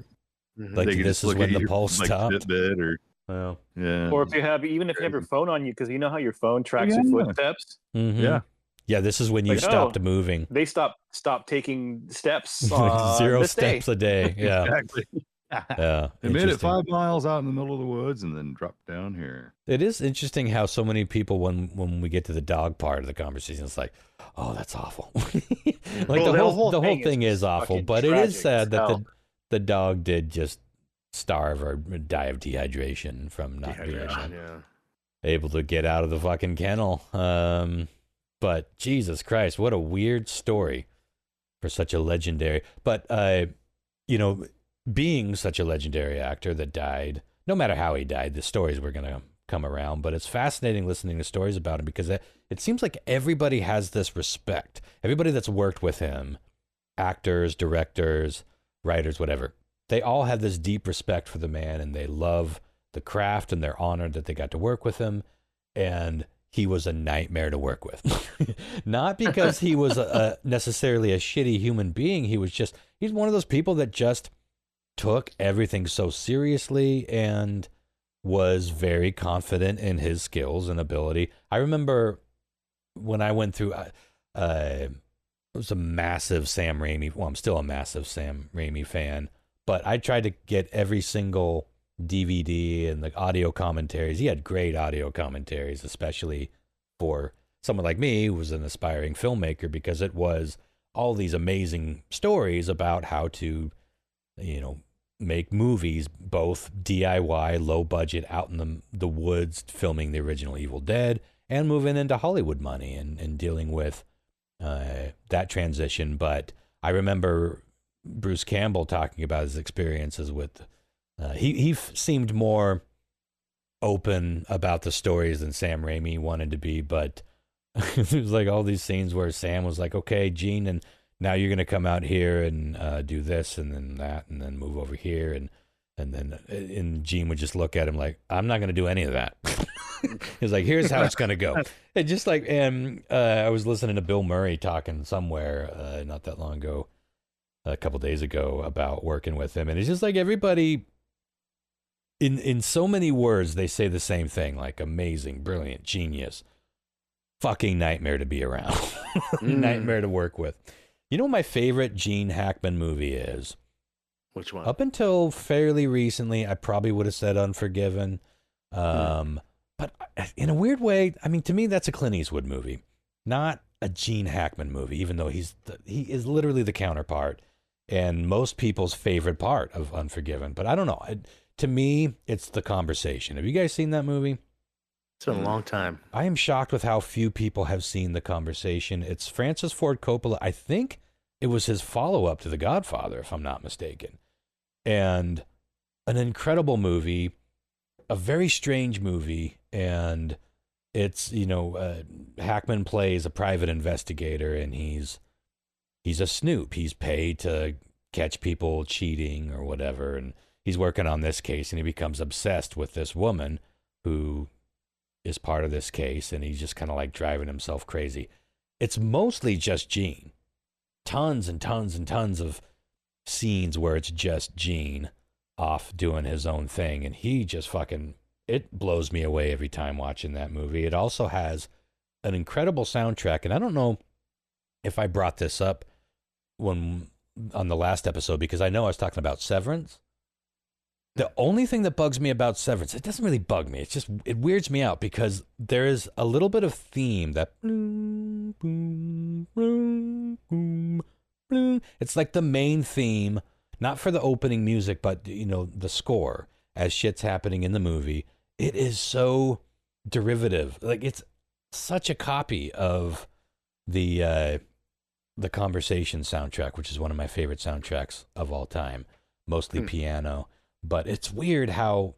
Like They could this just is look when at the your, pulse like, stopped. Fitbit or Well, yeah. Or if you have, even if you have your phone on you, because you know how your phone tracks your yeah. footsteps. Yeah. Yeah, this is when you Like, stopped moving. They stopped taking steps Like on 0 this steps day. a day. Yeah. Exactly. Yeah. They made it Interesting. 5 miles out in the middle of the woods and then dropped down here. It is interesting how so many people, when we get to the dog part of the conversation, it's like, oh, that's awful. Like Well, the whole thing is just awful, fucking but it is tragic sad as that hell. the dog did just starve or die of dehydration from not being able to get out of the fucking kennel. But Jesus Christ, what a weird story for such a legendary. But being such a legendary actor that died, no matter how he died, the stories were gonna come around. But it's fascinating listening to stories about him because it seems like everybody has this respect. Everybody that's worked with him, actors, directors, writers, whatever, they all have this deep respect for the man, and they love the craft, and they're honored that they got to work with him. And he was a nightmare to work with. Not because he was necessarily a shitty human being. He's one of those people that just took everything so seriously and was very confident in his skills and ability. I remember when I went through, I was a massive Sam Raimi. Well, I'm still a massive Sam Raimi fan, but I tried to get every single DVD and the audio commentaries. He had great audio commentaries, especially for someone like me who was an aspiring filmmaker, because it was all these amazing stories about how to, make movies, both DIY, low budget, out in the woods, filming the original Evil Dead, and moving into Hollywood money and dealing with that transition. But I remember Bruce Campbell talking about his experiences with he seemed more open about the stories than Sam Raimi wanted to be, but there was like all these scenes where Sam was like, okay, Gene, and now you're going to come out here and do this and then that and then move over here. And Gene would just look at him like, I'm not going to do any of that. He's like, here's how it's going to go. And just like, I was listening to Bill Murray talking somewhere not that long ago, a couple days ago, about working with him. And it's just like everybody, in so many words, they say the same thing, like amazing, brilliant, genius, fucking nightmare to be around, nightmare to work with. You know what my favorite Gene Hackman movie is? Which one? Up until fairly recently, I probably would have said Unforgiven. But in a weird way, I mean, to me, that's a Clint Eastwood movie, not a Gene Hackman movie, even though he is literally the counterpart and most people's favorite part of Unforgiven. But I don't know. To me, it's The Conversation. Have you guys seen that movie? It's been a long time. I am shocked with how few people have seen The Conversation. It's Francis Ford Coppola. I think it was his follow-up to The Godfather, if I'm not mistaken. And an incredible movie, a very strange movie, and it's, Hackman plays a private investigator, and he's a snoop. He's paid to catch people cheating or whatever, and he's working on this case, and he becomes obsessed with this woman who is part of this case, and he's just kind of like driving himself crazy. It's mostly just Gene. Tons and tons and tons of scenes where it's just Gene off doing his own thing, and he just fucking, it blows me away every time watching that movie. It also has an incredible soundtrack, and I don't know if I brought this up on the last episode, because I know I was talking about Severance. The only thing that bugs me about Severance, it doesn't really bug me. It's just, it weirds me out because there is a little bit of theme that it's like the main theme, not for the opening music, but the score as shit's happening in the movie. It is so derivative. Like it's such a copy of the Conversation soundtrack, which is one of my favorite soundtracks of all time, mostly piano. But it's weird how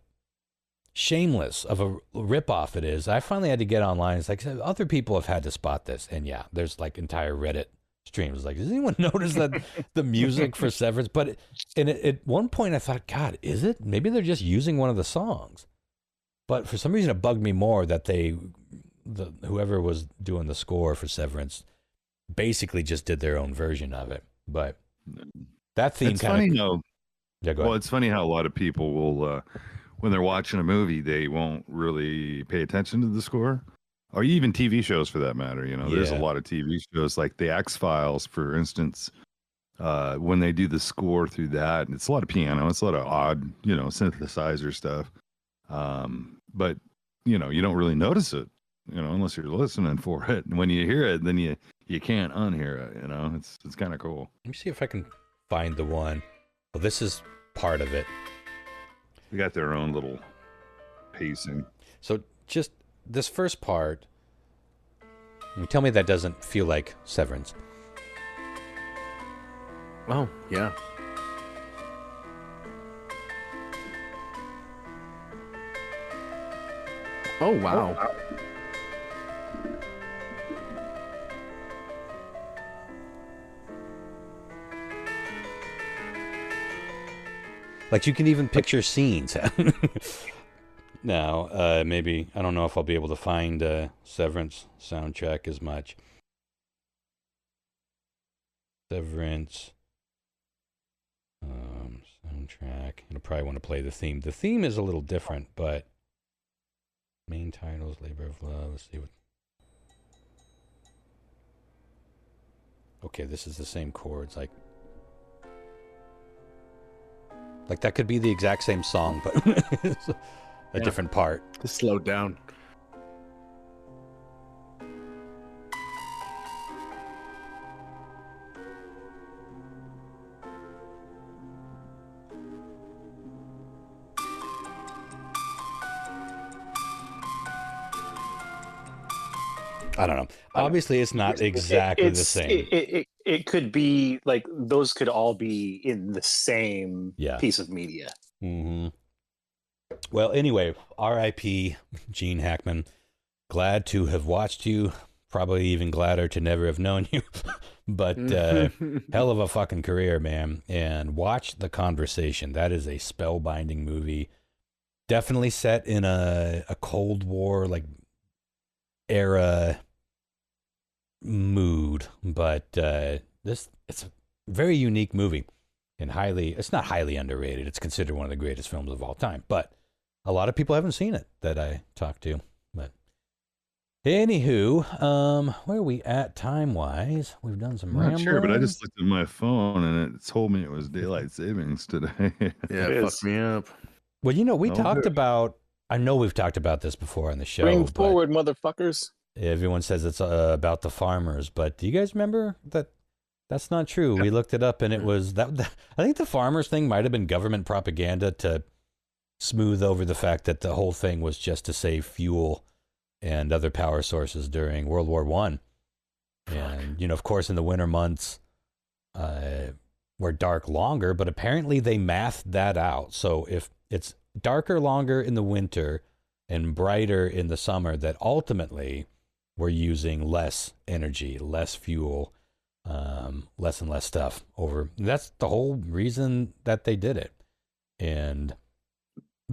shameless of a ripoff it is. I finally had to get online. It's like other people have had to spot this. And yeah, there's like entire Reddit streams. Like, does anyone notice that the music for Severance? But at one point I thought, God, is it? Maybe they're just using one of the songs. But for some reason it bugged me more that whoever was doing the score for Severance basically just did their own version of it. But that theme it's funny, though. Yeah, go Well, ahead. it's funny how a lot of people will, when they're watching a movie, they won't really pay attention to the score, or even TV shows for that matter. You know, there's a Yeah. lot of TV shows like The X-Files, for instance. When they do the score through that, and it's a lot of piano, it's a lot of odd, synthesizer stuff. But you don't really notice it, unless you're listening for it. And when you hear it, then you can't unhear it. It's kind of cool. Let me see if I can find the one. Well, this is part of it. They got their own little pacing. So just this first part, tell me that doesn't feel like Severance. Oh, yeah. Oh, wow. Like you can even picture scenes. Now, maybe, I don't know if I'll be able to find Severance soundtrack as much. Severance soundtrack. I'll probably want to play the theme. The theme is a little different, but main titles, Labor of Love. Let's see what. Okay, this is the same chords. Like that could be the exact same song, but it's a different part. Just slowed down. I don't know. Obviously, it's not exactly the same. It could be like those could all be in the same piece of media. Mm-hmm. Well, anyway, R.I.P. Gene Hackman. Glad to have watched you. Probably even gladder to never have known you. But hell of a fucking career, man. And watch The Conversation. That is a spellbinding movie. Definitely set in a Cold War era mood, but it's a very unique movie and it's not highly underrated. It's considered one of the greatest films of all time, but a lot of people haven't seen it that I talked to. But anywho, where are we at time wise? We've done some rambling. I'm not sure, but I just looked at my phone and it told me it was daylight savings today. Yeah, it fucked me up. Well, we talked about, I know we've talked about this before on the show. Bring forward, motherfuckers. Everyone says it's about the farmers, but do you guys remember that? That's not true. Yep. We looked it up, and it was that. I think the farmers thing might have been government propaganda to smooth over the fact that the whole thing was just to save fuel and other power sources during World War I. And of course, in the winter months, were dark longer, but apparently they mathed that out. So if it's darker longer in the winter and brighter in the summer, that ultimately we're using less energy, less fuel, less and less stuff over. That's the whole reason that they did it. And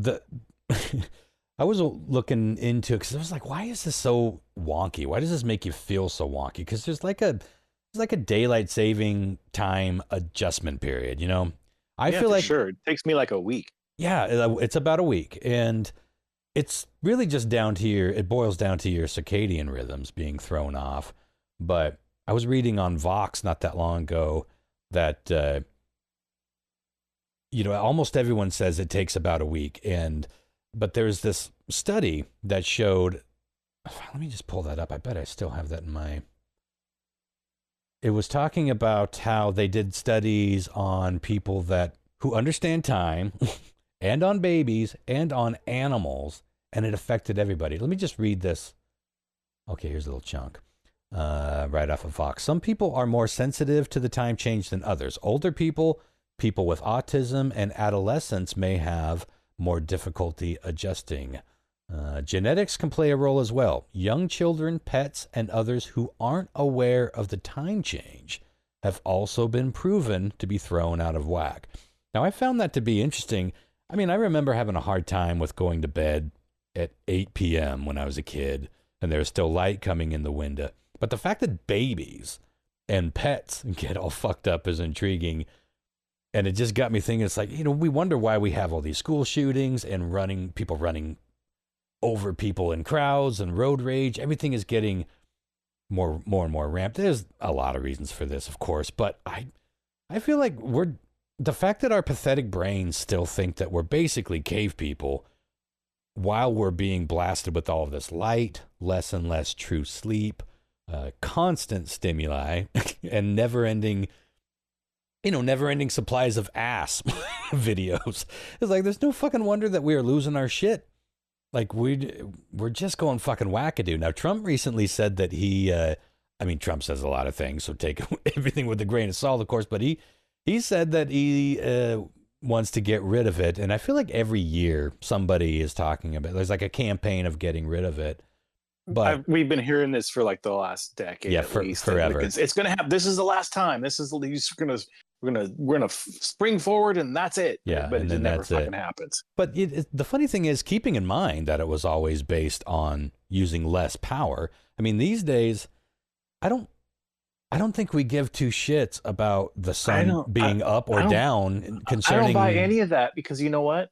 I was looking into it because I was like, why is this so wonky? Why does this make you feel so wonky? Because there's like a daylight saving time adjustment period, I feel like sure it takes me like a week. Yeah, it's about a week, and it's really just it boils down to your circadian rhythms being thrown off. But I was reading on Vox not that long ago that, almost everyone says it takes about a week. But there's this study that showed, let me just pull that up. I bet I still have that it was talking about how they did studies on people who understand time and on babies, and on animals, and it affected everybody. Let me just read this. Okay, here's a little chunk right off of Fox. Some people are more sensitive to the time change than others. Older people, people with autism, and adolescents may have more difficulty adjusting. Genetics can play a role as well. Young children, pets, and others who aren't aware of the time change have also been proven to be thrown out of whack. Now, I found that to be interesting. I mean, I remember having a hard time with going to bed at 8 p.m. when I was a kid, and there was still light coming in the window. But the fact that babies and pets get all fucked up is intriguing. And it just got me thinking, it's like, we wonder why we have all these school shootings and people running over people in crowds and road rage. Everything is getting more and more ramped. There's a lot of reasons for this, of course, but I feel like the fact that our pathetic brains still think that we're basically cave people while we're being blasted with all of this light, less and less true sleep, constant stimuli, and never-ending supplies of ass videos. It's like, there's no fucking wonder that we are losing our shit. Like, we're just going fucking wackadoo. Now, Trump recently said that Trump says a lot of things, so take everything with a grain of salt, of course, but he said that he wants to get rid of it. And I feel like every year somebody is talking about, there's like a campaign of getting rid of it. But we've been hearing this for like the last decade, at least. Forever. Like it's going to happen. This is the last time. We're gonna spring forward, and that's it. Yeah, but it never fucking happens. But the funny thing is, keeping in mind that it was always based on using less power. I mean, these days, I don't think we give two shits about the sun being up or down. Concerning, I don't buy any of that, because you know what?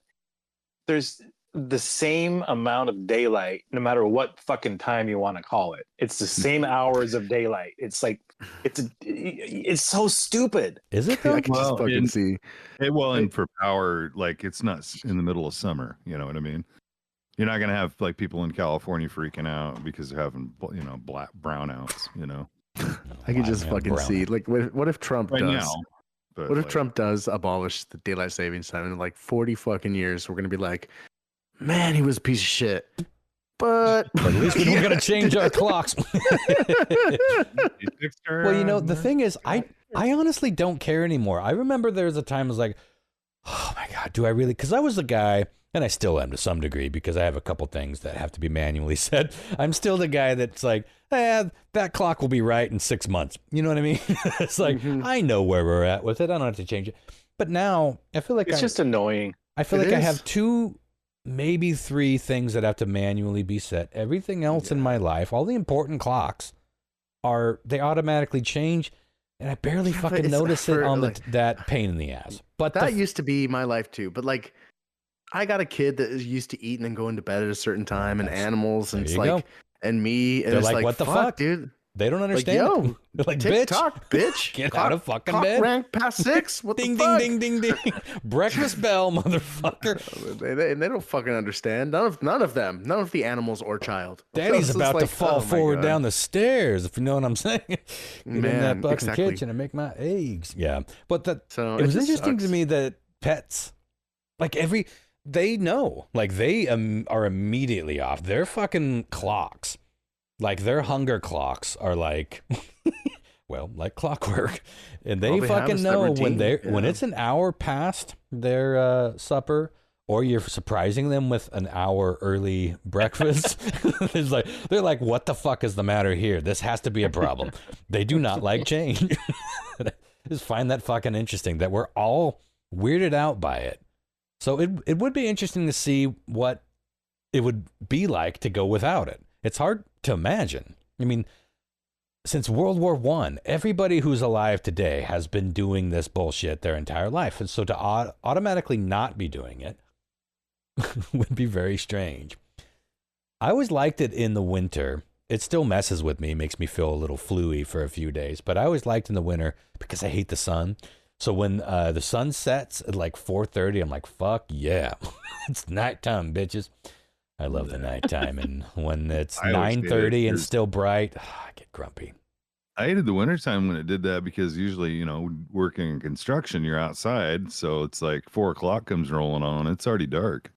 There's the same amount of daylight, no matter what fucking time you want to call it. It's the same hours of daylight. It's like it's so stupid. Is it though? I can just fucking see. And for power, like, it's not in the middle of summer. You know what I mean? You're not gonna have like people in California freaking out because they're having black brownouts. I can just fucking see. Like, what if Trump does? Now, what if Trump does abolish the daylight savings time in like 40 fucking years? We're gonna be like, man, he was a piece of shit. But at least we don't gotta change our clocks. Well, the thing is, I honestly don't care anymore. I remember there was a time I was like, oh my God, do I really? Because I was the guy, and I still am to some degree, because I have a couple things that have to be manually set. I'm still the guy that's like, that clock will be right in 6 months. You know what I mean? It's like, I know where we're at with it. I don't have to change it. But now I feel like it's just annoying. I feel like I have 2, maybe 3 things that have to manually be set. Everything else in my life, all the important clocks, they automatically change, and I barely fucking notice it on that pain in the ass. But that used to be my life too. But like, I got a kid that is used to eating and going to bed at a certain time, and animals, and it's like, and me, and they're it's like, what the fuck, dude? They don't understand. Like, yo, they're like, TikTok, bitch. Get out of fucking bed. Rank past 6. What ding, the fuck? Ding, ding, ding, ding. Breakfast bell, motherfucker. They don't fucking understand. None of them. None of the animals or child. Daddy's about to fall forward down the stairs, if you know what I'm saying. Get in that fucking kitchen and make my eggs. Yeah. But it was interesting to me that pets, like they know. Like, they are immediately off. Their fucking clocks, like their hunger clocks, are like, well, like clockwork. And they fucking know when it's an hour past their supper, or you're surprising them with an hour early breakfast. They're like, what the fuck is the matter here? This has to be a problem. They do not like change. I just find that fucking interesting that we're all weirded out by it. So it would be interesting to see what it would be like to go without it. It's hard to imagine. I mean, since World War I, everybody who's alive today has been doing this bullshit their entire life. And so to automatically not be doing it would be very strange. I always liked it in the winter. It still messes with me, makes me feel a little fluey for a few days. But I always liked in the winter because I hate the sun. So when the sun sets at like 4:30, I'm like, fuck yeah. It's nighttime, bitches. I love the nighttime. And when it's 9:30 and still bright, I get grumpy. I hated the wintertime when it did that, because usually, working in construction, you're outside. So it's like 4 o'clock comes rolling on. It's already dark.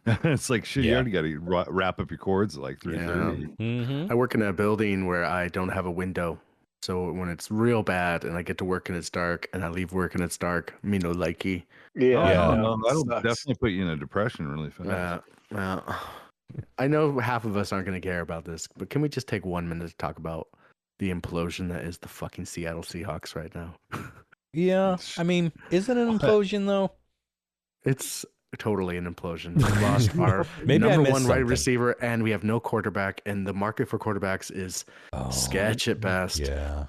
It's like, shit, you already got to wrap up your cords at like 3:30. Mm-hmm. I work in a building where I don't have a window. So when it's real bad and I get to work and it's dark, and I leave work and it's dark, me no likey. That'll definitely put you in a depression really fast. I know half of us aren't going to care about this, but can we just take 1 minute to talk about the implosion that is the fucking Seattle Seahawks right now? Yeah, I mean, is it an implosion though? It's totally an implosion. We lost our number 1 wide receiver, and we have no quarterback, and the market for quarterbacks is sketch at best. Yeah.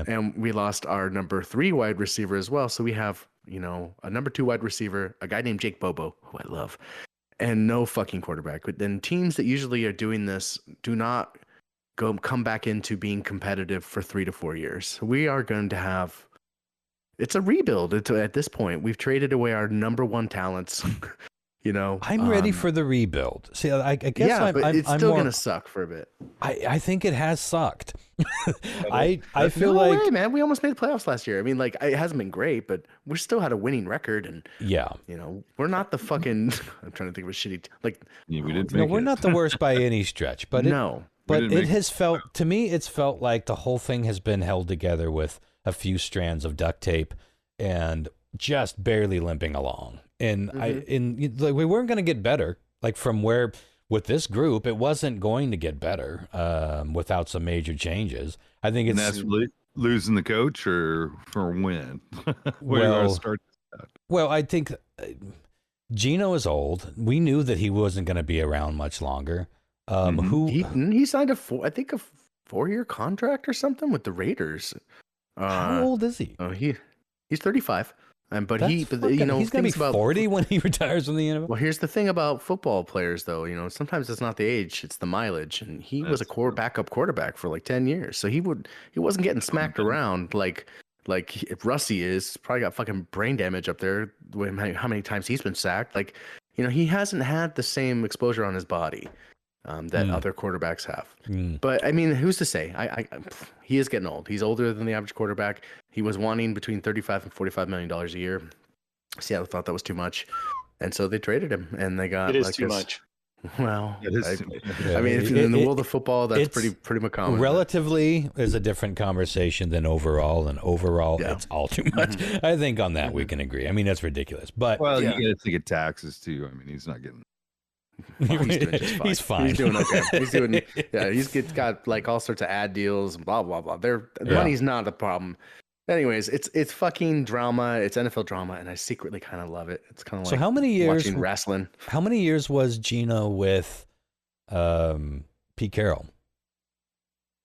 And we lost our number 3 wide receiver as well. So we have a number 2 wide receiver, a guy named Jake Bobo, who I love, and no fucking quarterback. But then teams that usually are doing this do not come back into being competitive for 3 to 4 years. We are going to have. It's a rebuild. At this point, we've traded away our number 1 talents. I'm ready for the rebuild. See, I guess but it's still going to suck for a bit. I think it has sucked. I feel no like, way, man, we almost made the playoffs last year. I mean, like, it hasn't been great, but we still had a winning record, and we're not the fucking. I'm trying to think of a shitty we didn't. No, we're not the worst by any stretch, but no. But it has felt to me. It's felt like the whole thing has been held together with a few strands of duct tape and just barely limping along. And we weren't going to get better. Like from where with this group, it wasn't going to get better without some major changes. I think it's that's losing the coach or for when. Well, I think Gino is old. We knew that he wasn't going to be around much longer. He signed a 4-year contract or something with the Raiders. How old is he? He's 35. But he's going to be 40 when he retires from the NFL. Well, here's the thing about football players, though. Sometimes it's not the age, it's the mileage. And he was a backup quarterback for like 10 years, so he wasn't getting smacked around like if Russie is. Probably got fucking brain damage up there. How many times he's been sacked? Like, he hasn't had the same exposure on his body that other quarterbacks have. But I mean, who's to say? He is getting old. He's older than the average quarterback. He was wanting between $35 and $45 million a year. Seattle thought that was too much, and so they traded him. And they got it is too much. Well, I mean, in the world of football, that's pretty common. Relatively is a different conversation than overall, and overall, it's all too much. I think on that we can agree. I mean, that's ridiculous. But you got to think of taxes too. I mean, he's not getting. Oh, he's doing just fine. He's fine. He's doing okay. He's got like all sorts of ad deals and blah blah blah. Money's not a problem. Anyways, it's fucking drama. It's NFL drama, and I secretly kind of love it. It's kind of like how many years watching wrestling. How many years was Gino with Pete Carroll?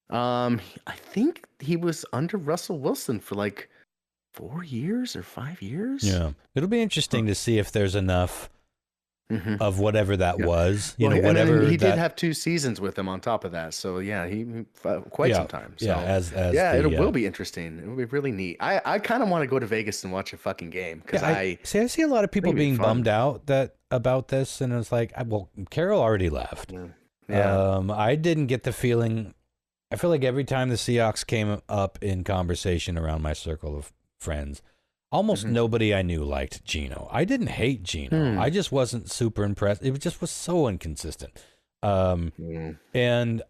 I think he was under Russell Wilson for like 4 years or 5 years. Yeah, it'll be interesting to see if there's enough of whatever that was. Whatever he did have 2 seasons with him on top of that. So he quite some time. So, it will be interesting. It will be really neat. I kind of want to go to Vegas and watch a fucking game because I see a lot of people being bummed out about this, and it's like, well, Carroll already left. I didn't get the feeling. I feel like every time the Seahawks came up in conversation around my circle of friends, almost nobody I knew liked Gino. I didn't hate Gino. I just wasn't super impressed. It just was so inconsistent. And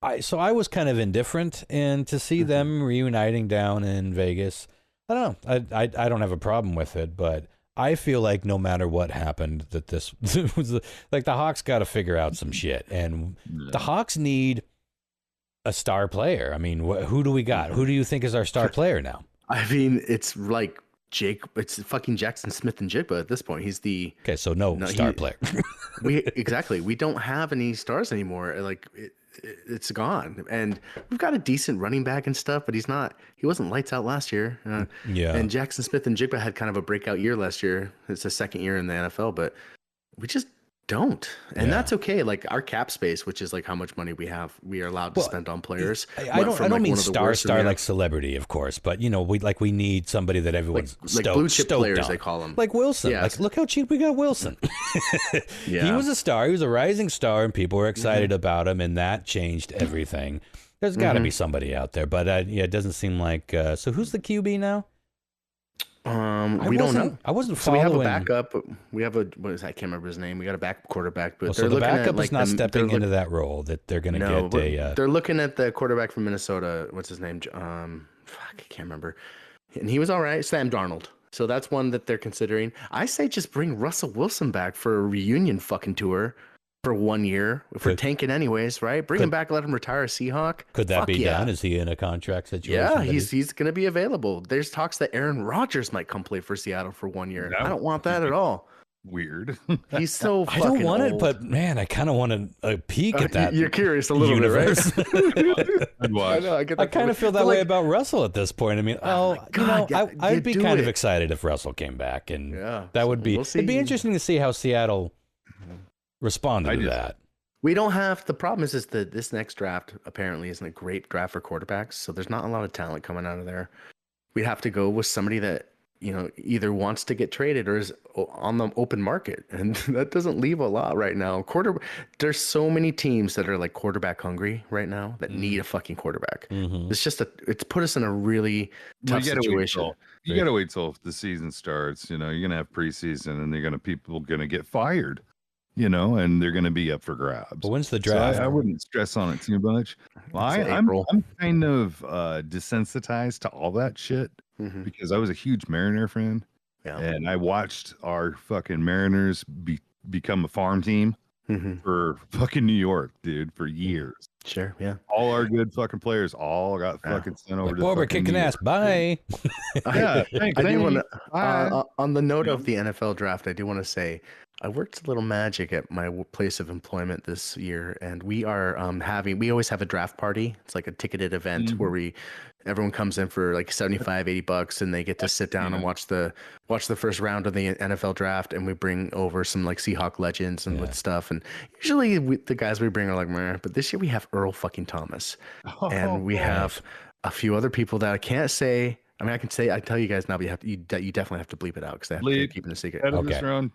I was kind of indifferent, and to see them reuniting down in Vegas, I don't know. I don't have a problem with it, but I feel like no matter what happened, that this was like the Hawks got to figure out some shit, and the Hawks need a star player. I mean, who do we got? Who do you think is our star player now? I mean, it's like it's fucking Jackson Smith and Jigba at this point. He's the so no star player. We don't have any stars anymore. Like it's gone, and we've got a decent running back and stuff, but he wasn't lights out last year. And Jackson Smith and Jigba had kind of a breakout year last year. It's his second year in the NFL, but we just don't, and that's okay. Like our cap space, which is like how much money we have, we are allowed to spend on players. I don't mean star like celebrity, of course, but we need somebody that everyone's like blue chip players on. They call them, like Wilson. Like, look how cheap we got Wilson. He was a star. He was a rising star, and people were excited about him, and that changed everything. There's got to be somebody out there, but it doesn't seem like. So who's the QB now? We don't know. I wasn't following. So we have a backup. We have I can't remember his name. We got a backup quarterback, but they're the looking backup at is not stepping into that role. That they're going to get They're looking at the quarterback from Minnesota. What's his name? I can't remember. And he was all right. Sam Darnold. So that's one that they're considering. I say just bring Russell Wilson back for a reunion fucking tour for 1 year. If we're tanking anyways, right? Bring him back, let him retire a Seahawk. Could that be done? Is he in a contract situation? Yeah, he's going to be available. There's talks that Aaron Rodgers might come play for Seattle for 1 year. I don't want that at all. weird. He's so I fucking don't want old. it, but man, I kind of want a peek at that. You're curious a little universe. bit, right? I'd watch. I I kind of feel that way about Russell at this point. I mean, my God, I'd be do kind of it. excited if Russell came back, and Yeah, that would be. we'll It'd be see. interesting to see how Seattle responded to that. We don't have the problem is that this next draft apparently isn't a great draft for quarterbacks, so there's not a lot of talent coming out of there. We have to go with somebody that either wants to get traded or is on the open market, and that doesn't leave a lot right now. There's so many teams that are like quarterback hungry right now that need a fucking quarterback. It's put us in a really tough situation. You gotta wait till the season starts. You're gonna have preseason, and people gonna get fired. And they're going to be up for grabs. But when's the draft? So I wouldn't stress on it too much. Well, I'm kind of desensitized to all that shit because I was a huge Mariner fan, and I watched our fucking Mariners become a farm team for fucking New York, dude, for years. Sure, yeah. All our good fucking players all got fucking sent over to. Boy, we're kicking ass. Bye. Yeah, thanks. I do want to. On the note of the NFL draft, I do want to say. I worked a little magic at my place of employment this year, and we are we always have a draft party. It's like a ticketed event where everyone comes in for like $75-$80 and they get to sit down and watch the first round of the NFL draft, and we bring over some like Seahawk legends and with stuff. And usually the guys we bring are like, meh, but this year we have Earl fucking Thomas, and we have a few other people that I can't say. I mean, I can say, I tell you guys now, but you definitely have to bleep it out because I have to keep it a secret. Okay.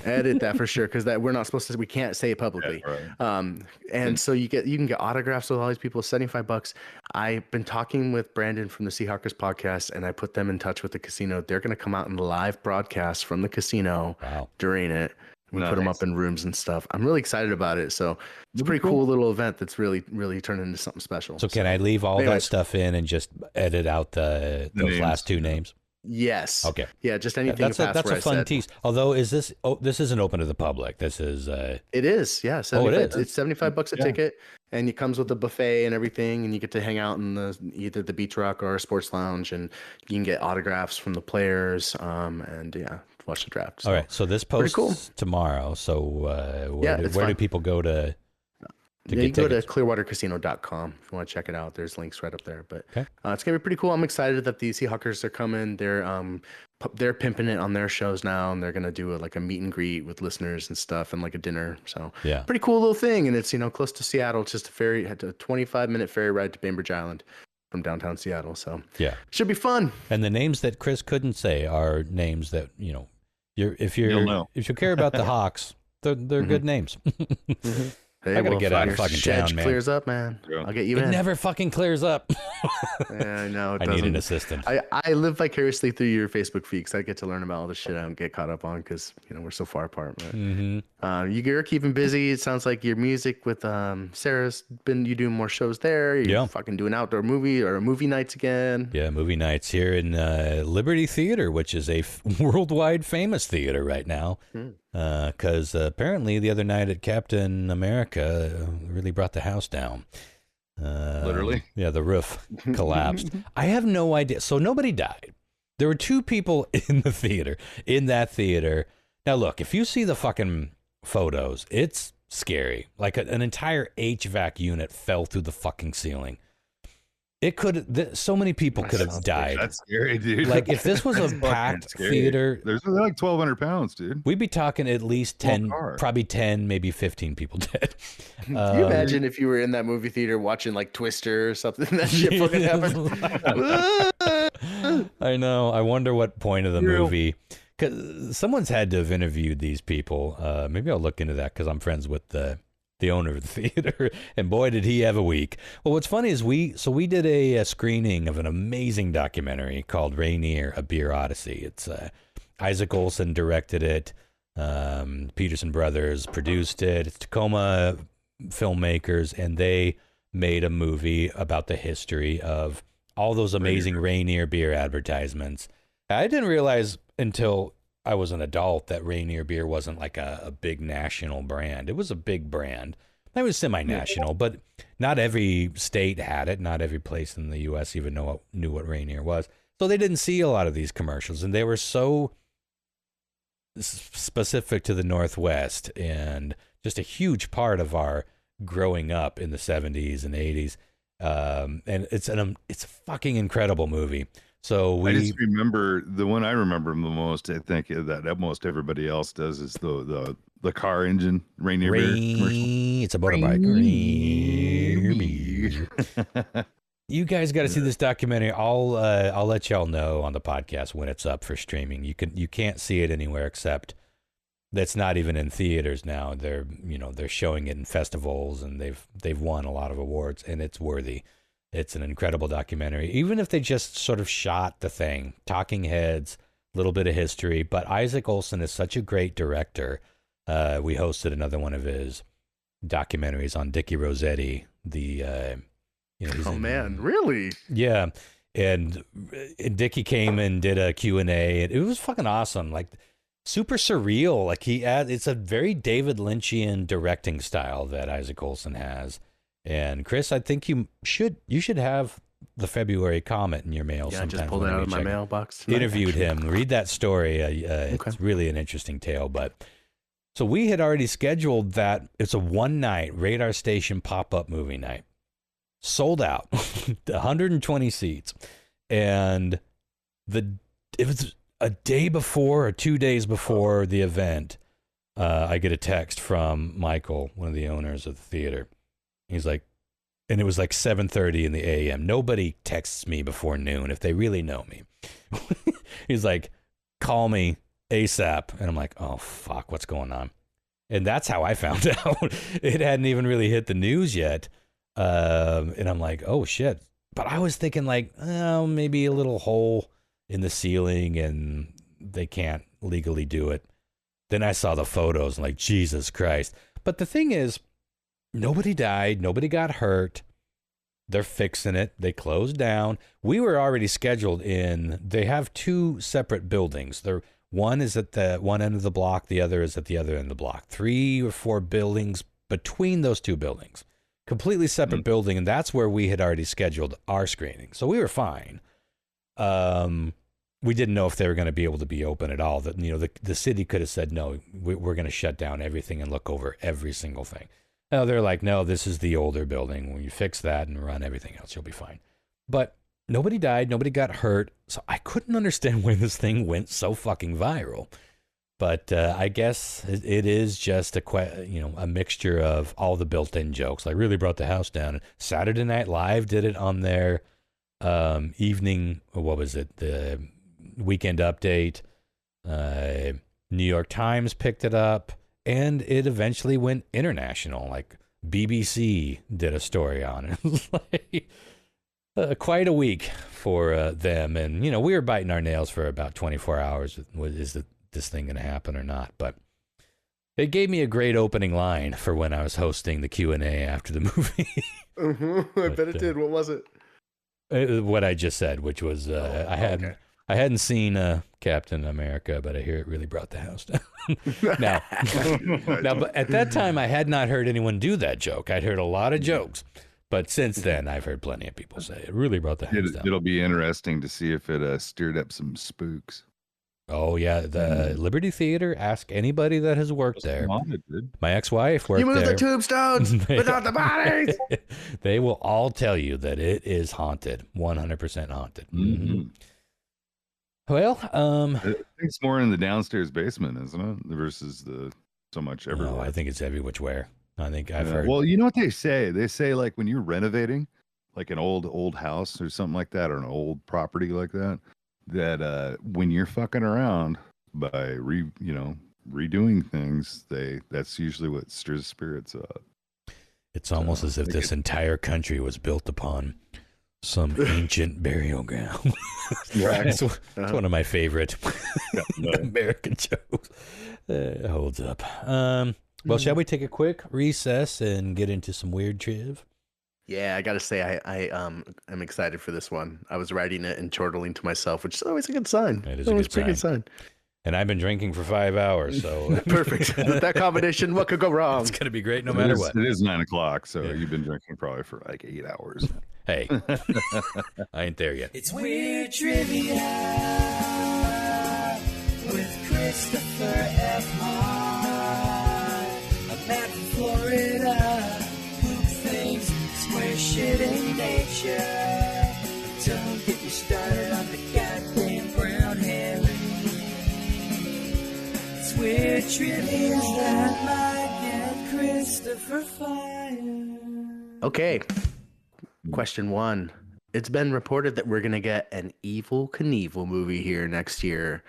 Edit that for sure, because that we're not supposed to. We can't say it publicly. Yeah, right. And so you can get autographs with all these people. $75. I've been talking with Brandon from the Seahawkers podcast, and I put them in touch with the casino. They're going to come out and live broadcast from the casino during it. We put them up in rooms and stuff. I'm really excited about it. So it's a pretty cool little event that's really, really turned into something special. So can I leave all that stuff in and just edit out those last two names? Yes. Okay. Yeah, just anything. That's a fun tease. Although, this isn't open to the public. This is. It is. Yeah. It is. It's $75 a ticket, and it comes with a buffet and everything, and you get to hang out in either the Beach Rock or a sports lounge, and you can get autographs from the players. And watch the draft. So, all right. So this posts tomorrow. So where do people go to? You go to clearwatercasino.com if you want to check it out. There's links right up there. But it's gonna be pretty cool. I'm excited that the Seahawkers are coming. They're pimping it on their shows now, and they're gonna do a meet and greet with listeners and stuff, and like a dinner. So pretty cool little thing. And it's close to Seattle. It's just a 25-minute ferry ride to Bainbridge Island from downtown Seattle. So should be fun. And the names that Chris couldn't say are names that if you care about the Hawks, they're good names. Hey, I gotta get out of fucking town, man. Clears up, man. Yeah. I'll get you in. It never fucking clears up. Yeah, I know. I need an assistant. I live vicariously through your Facebook feed because I get to learn about all the shit I don't get caught up on because we're so far apart. But, you're keeping busy. It sounds like your music with Sarah's you doing more shows there. You're fucking doing outdoor movie nights again. Yeah, movie nights here in Liberty Theater, which is a worldwide famous theater right now. Because apparently the other night at Captain America really brought the house down. Literally? Yeah, the roof collapsed. I have no idea. So nobody died. There were two people in that theater. Now, look, if you see the fucking photos, it's scary. Like an entire HVAC unit fell through the fucking ceiling. It could. So many people could have died. That's scary, dude. Like if this was a packed theater, they're like 1,200 pounds, dude. We'd be talking at least 10, probably 10, maybe 15 people dead. Can you imagine if you were in that movie theater watching like Twister or something? That shit fucking happened. I know. I wonder what point of the movie. Because someone's had to have interviewed these people. Maybe I'll look into that because I'm friends with the owner of the theater, and boy, did he have a week. Well, what's funny is we did a screening of an amazing documentary called Rainier, A Beer Odyssey. It's Isaac Olson directed it. Peterson Brothers produced it. It's Tacoma filmmakers, and they made a movie about the history of all those amazing Rainier beer advertisements. I didn't realize until I was an adult that Rainier beer wasn't like a big national brand. It was a big brand. It was semi-national, but not every state had it. Not every place in the U.S. even knew what Rainier was. So they didn't see a lot of these commercials, and they were so specific to the Northwest, and just a huge part of our growing up in the 70s and 80s. And it's a fucking incredible movie. So I just remember the one I remember the most. I think that almost everybody else does is the car engine Rainier Beer commercial. It's a motorbike. You guys got to see this documentary. I'll let y'all know on the podcast when it's up for streaming. You can't see it anywhere except that's not even in theaters now. They're showing it in festivals, and they've won a lot of awards, and it's worthy. It's an incredible documentary. Even if they just sort of shot the thing, talking heads, a little bit of history. But Isaac Olson is such a great director. We hosted another one of his documentaries on Dickie Rossetti. Really? Yeah. And Dickie came and did a Q&A. It was fucking awesome. Like, super surreal. Like, it's a very David Lynchian directing style that Isaac Olson has. And Chris, I think you should have the February Comet in your mail. Yeah, I sometime just pulled it out of my mailbox tonight. Interviewed him. Read that story. It's really an interesting tale. But so we had already scheduled that. It's a one night Radar Station pop-up movie night. Sold out. 120 seats. And it was a day before or 2 days before the event. I get a text from Michael, one of the owners of the theater. He's like, and it was like 7:30 in the a.m. Nobody texts me before noon if they really know me. He's like, call me ASAP. And I'm like, oh, fuck, what's going on? And that's how I found out. It hadn't even really hit the news yet. And I'm like, oh, shit. But I was thinking like, oh, maybe a little hole in the ceiling and they can't legally do it. Then I saw the photos and like, Jesus Christ. But the thing is, nobody died. Nobody got hurt. They're fixing it. They closed down. We were already scheduled they have two separate buildings. One is at the one end of the block. The other is at the other end of the block. 3 or 4 buildings between those two buildings. Completely separate building. And that's where we had already scheduled our screening. So we were fine. We didn't know if they were going to be able to be open at all. That, the city could have said, no, we're going to shut down everything and look over every single thing. No, they're like, no, this is the older building. When you fix that and run everything else, you'll be fine. But nobody died. Nobody got hurt. So I couldn't understand why this thing went so fucking viral. But I guess it is just a mixture of all the built-in jokes. Like, really brought the house down. Saturday Night Live did it on their evening, what was it, the Weekend Update. New York Times picked it up. And it eventually went international. Like, BBC did a story on it. It was like quite a week for them. And, we were biting our nails for about 24 hours. Is this thing going to happen or not? But it gave me a great opening line for when I was hosting the Q&A after the movie. I bet it did. What was it? What I just said, which was I hadn't seen Captain America, but I hear it really brought the house down. now, but at that time, I had not heard anyone do that joke. I'd heard a lot of jokes, but since then, I've heard plenty of people say it really brought the house down. It'll be interesting to see if it stirred up some spooks. Oh, yeah. The Liberty Theater, ask anybody that has worked there. Haunted, my ex-wife worked there. You moved the tombstones, but not the bodies. They will all tell you that it is haunted, 100% haunted. Mm-hmm. Well, I think it's more in the downstairs basement, isn't it? Versus so much everywhere. No, I think it's every which where. I think I've heard. Well, you know what they say? They say like when you're renovating, like an old house or something like that, or an old property like that, that when you're fucking around by redoing things, that's usually what stirs spirits up. It's almost as if this entire country was built upon some ancient burial ground. Right. That's one of my favorite American jokes. It holds up. Well, shall we take a quick recess and get into some weird triv? Yeah, I gotta say, I am excited for this one. I was writing it and chortling to myself, which is always a good sign. It is always a good sign. And I've been drinking for 5 hours, so perfect. With that combination, what could go wrong? It's gonna be great no matter what. It is 9 o'clock, so you've been drinking probably for like 8 hours. Hey, I ain't there yet. It's Weird Trivia with Chris. Christopher F. Hahn, a man from Florida, poop things, square shit in nature. Don't get me started on the goddamn brown hair. It's weird trivia that might get Christopher fired. Okay. Question 1. It's been reported that we're going to get an Evel Knievel movie here next year.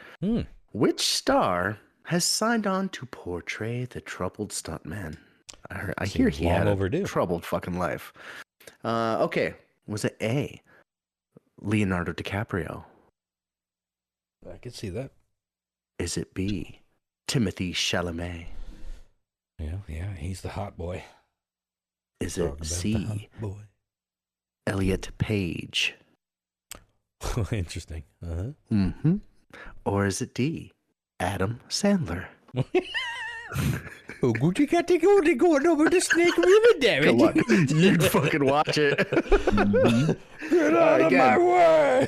Which star has signed on to portray the troubled stuntman? I hear he had a troubled fucking life. Okay. Was it A, Leonardo DiCaprio? I could see that. Is it B, Timothée Chalamet? Yeah, he's the hot boy. Is it C, Elliot Page? Interesting. Or is it D, Adam Sandler? Oh, good, you got to go going over the Snake River, damn it. Come on, you'd fucking watch it. Get out of my way.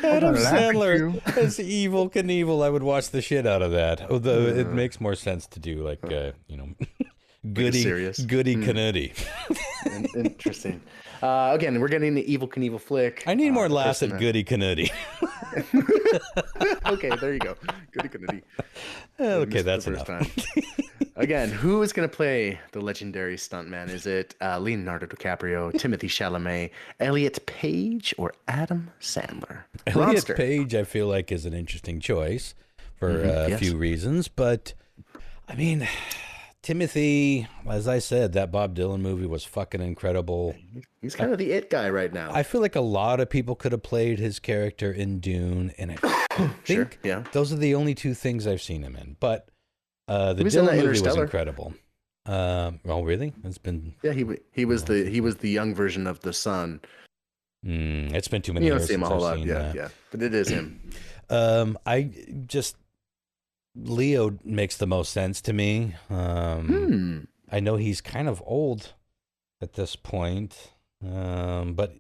Adam Sandler as Evel Knievel. I would watch the shit out of that. Although it makes more sense to do like Goody Kennedy. Interesting. Again, we're getting the Evel Knievel flick. I need more laughs at Goody Kennedy. Okay, there you go. Goody Kennedy. Okay, that's enough. Again, who is going to play the legendary stuntman? Is it Leonardo DiCaprio, Timothée Chalamet, Elliot Page, or Adam Sandler? Elliot Page, I feel like, is an interesting choice for a few reasons. But, I mean, Timothy, as I said, that Bob Dylan movie was fucking incredible. He's kind of the it guy right now. I feel like a lot of people could have played his character in Dune, and I think those are the only two things I've seen him in. But the Dylan movie was incredible. Oh, really? It's been he was the young version of the son. It's been too many years since I've seen that. But it is him. Leo makes the most sense to me. I know he's kind of old at this point, but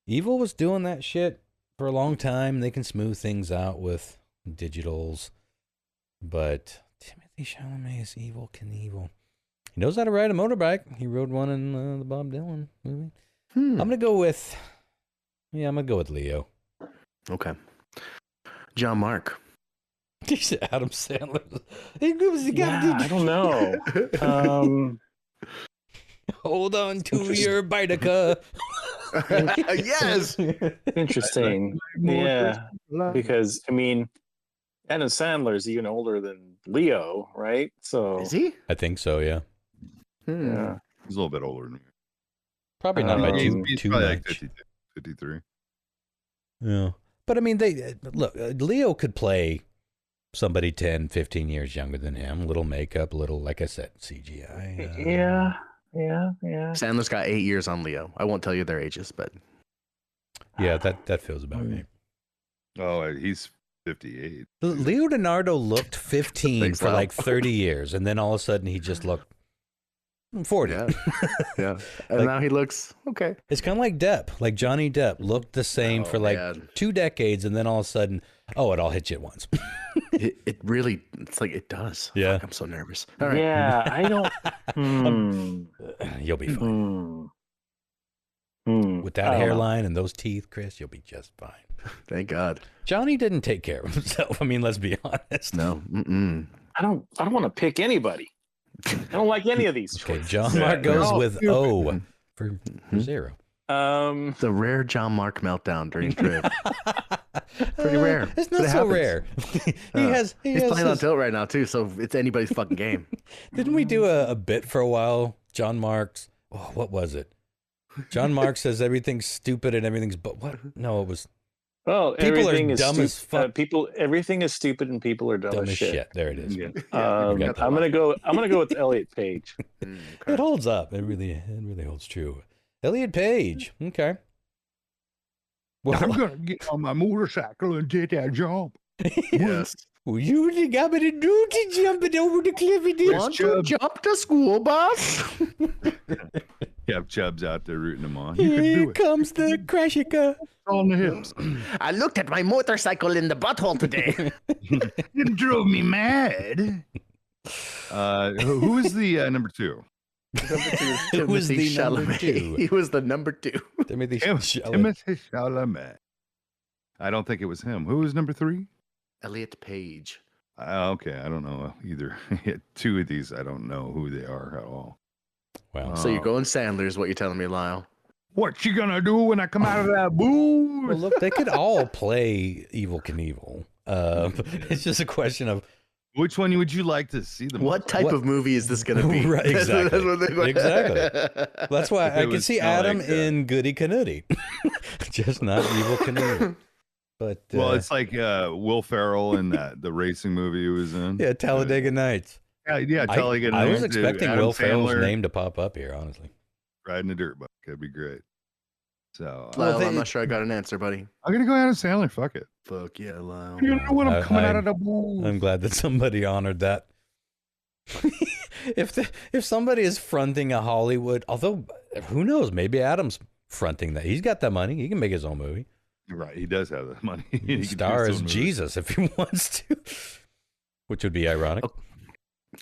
Evil was doing that shit for a long time. They can smooth things out with digitals, but Timothée Chalamet is Evel Knievel. He knows how to ride a motorbike. He rode one in the Bob Dylan movie. I'm gonna go with Leo. Okay. John Mark. He said Adam Sandler. I don't know. Hold on to your Bideca. Yes. Interesting. Yeah. Because, I mean, Adam Sandler is even older than Leo, right? So is he? I think so, yeah. Yeah. He's a little bit older than me. Probably not by too probably much. Like 53. Yeah. But, I mean, Leo could play somebody 10, 15 years younger than him. Little makeup, like I said, CGI. Yeah. Sandler's got 8 years on Leo. I won't tell you their ages, but yeah, that feels about right. Oh, he's 58. Leonardo looked 15 for like 30 years, and then all of a sudden he just looked 40. Yeah. And now he looks okay. It's kind of like Depp. Like Johnny Depp looked the same for like 2 decades, and then all of a sudden, it all hit you at once. It really, it's like it does. Yeah. Fuck, I'm so nervous. All right. Yeah, I don't. You'll be fine. With that hairline and those teeth, Chris, you'll be just fine. Thank God. Johnny didn't take care of himself. I mean, let's be honest. No. I don't want to pick anybody. I don't like any of these choices. Okay, John Mark goes with O for 0. The rare John Mark meltdown during trip. Pretty rare. It's not so rare. He's playing on tilt right now too, so it's anybody's fucking game. Didn't we do a bit for a while? John Mark's. Oh, what was it? John Mark says everything's stupid and everything's but what? No, it was. Well, people are dumb as fuck. Everything is stupid and people are dumb as shit. There it is. Yeah. I'm gonna go with Elliot Page. Okay. It holds up. It really holds true. Elliot Page. Okay. Well, I'm gonna get on my motorcycle and take that jump. Yes. Well, you got me to do to jumping over the cliff. Want to jump to school bus? You have Chubbs out there rooting them on. Here comes the Crashica. on the hips. I looked at my motorcycle in the butthole today. It drove me mad. Who is the number two? Who was the number Chalamet. two? He was the number two. Timothy Chalamet. Timothy Chalamet. I don't think it was him. Who was number three? Elliot Page. Okay, I don't know either. Two of these, I don't know who they are at all. Wow. So you're going Sandler is what you're telling me, Lyle. What you gonna do when I come out of that booth? Well, look, they could all play Evel Knievel. It's just a question of Which one would you like to see them? What type of movie is this going to be? Right, exactly. Exactly. That's why I can see Adam like, in Goody Knudy, just not Evel Knievel. But well, it's like Will Ferrell in the racing movie he was in. Yeah, Talladega Nights. Yeah, Talladega Nights. I was expecting Adam Will Ferrell's Sandler name to pop up here, honestly. riding a dirt bike. That'd be great. So Lyle, I'm not sure I got an answer, buddy. I'm gonna go Adam Sandler. Fuck it. Fuck yeah, Lyle. You know when I'm coming out of the booth. I'm glad that somebody honored that. If somebody is fronting a Hollywood, although who knows, maybe Adam's fronting that. He's got that money. He can make his own movie. Right, he does have the money. He He can star do as his own Jesus if he wants to, which would be ironic. Oh.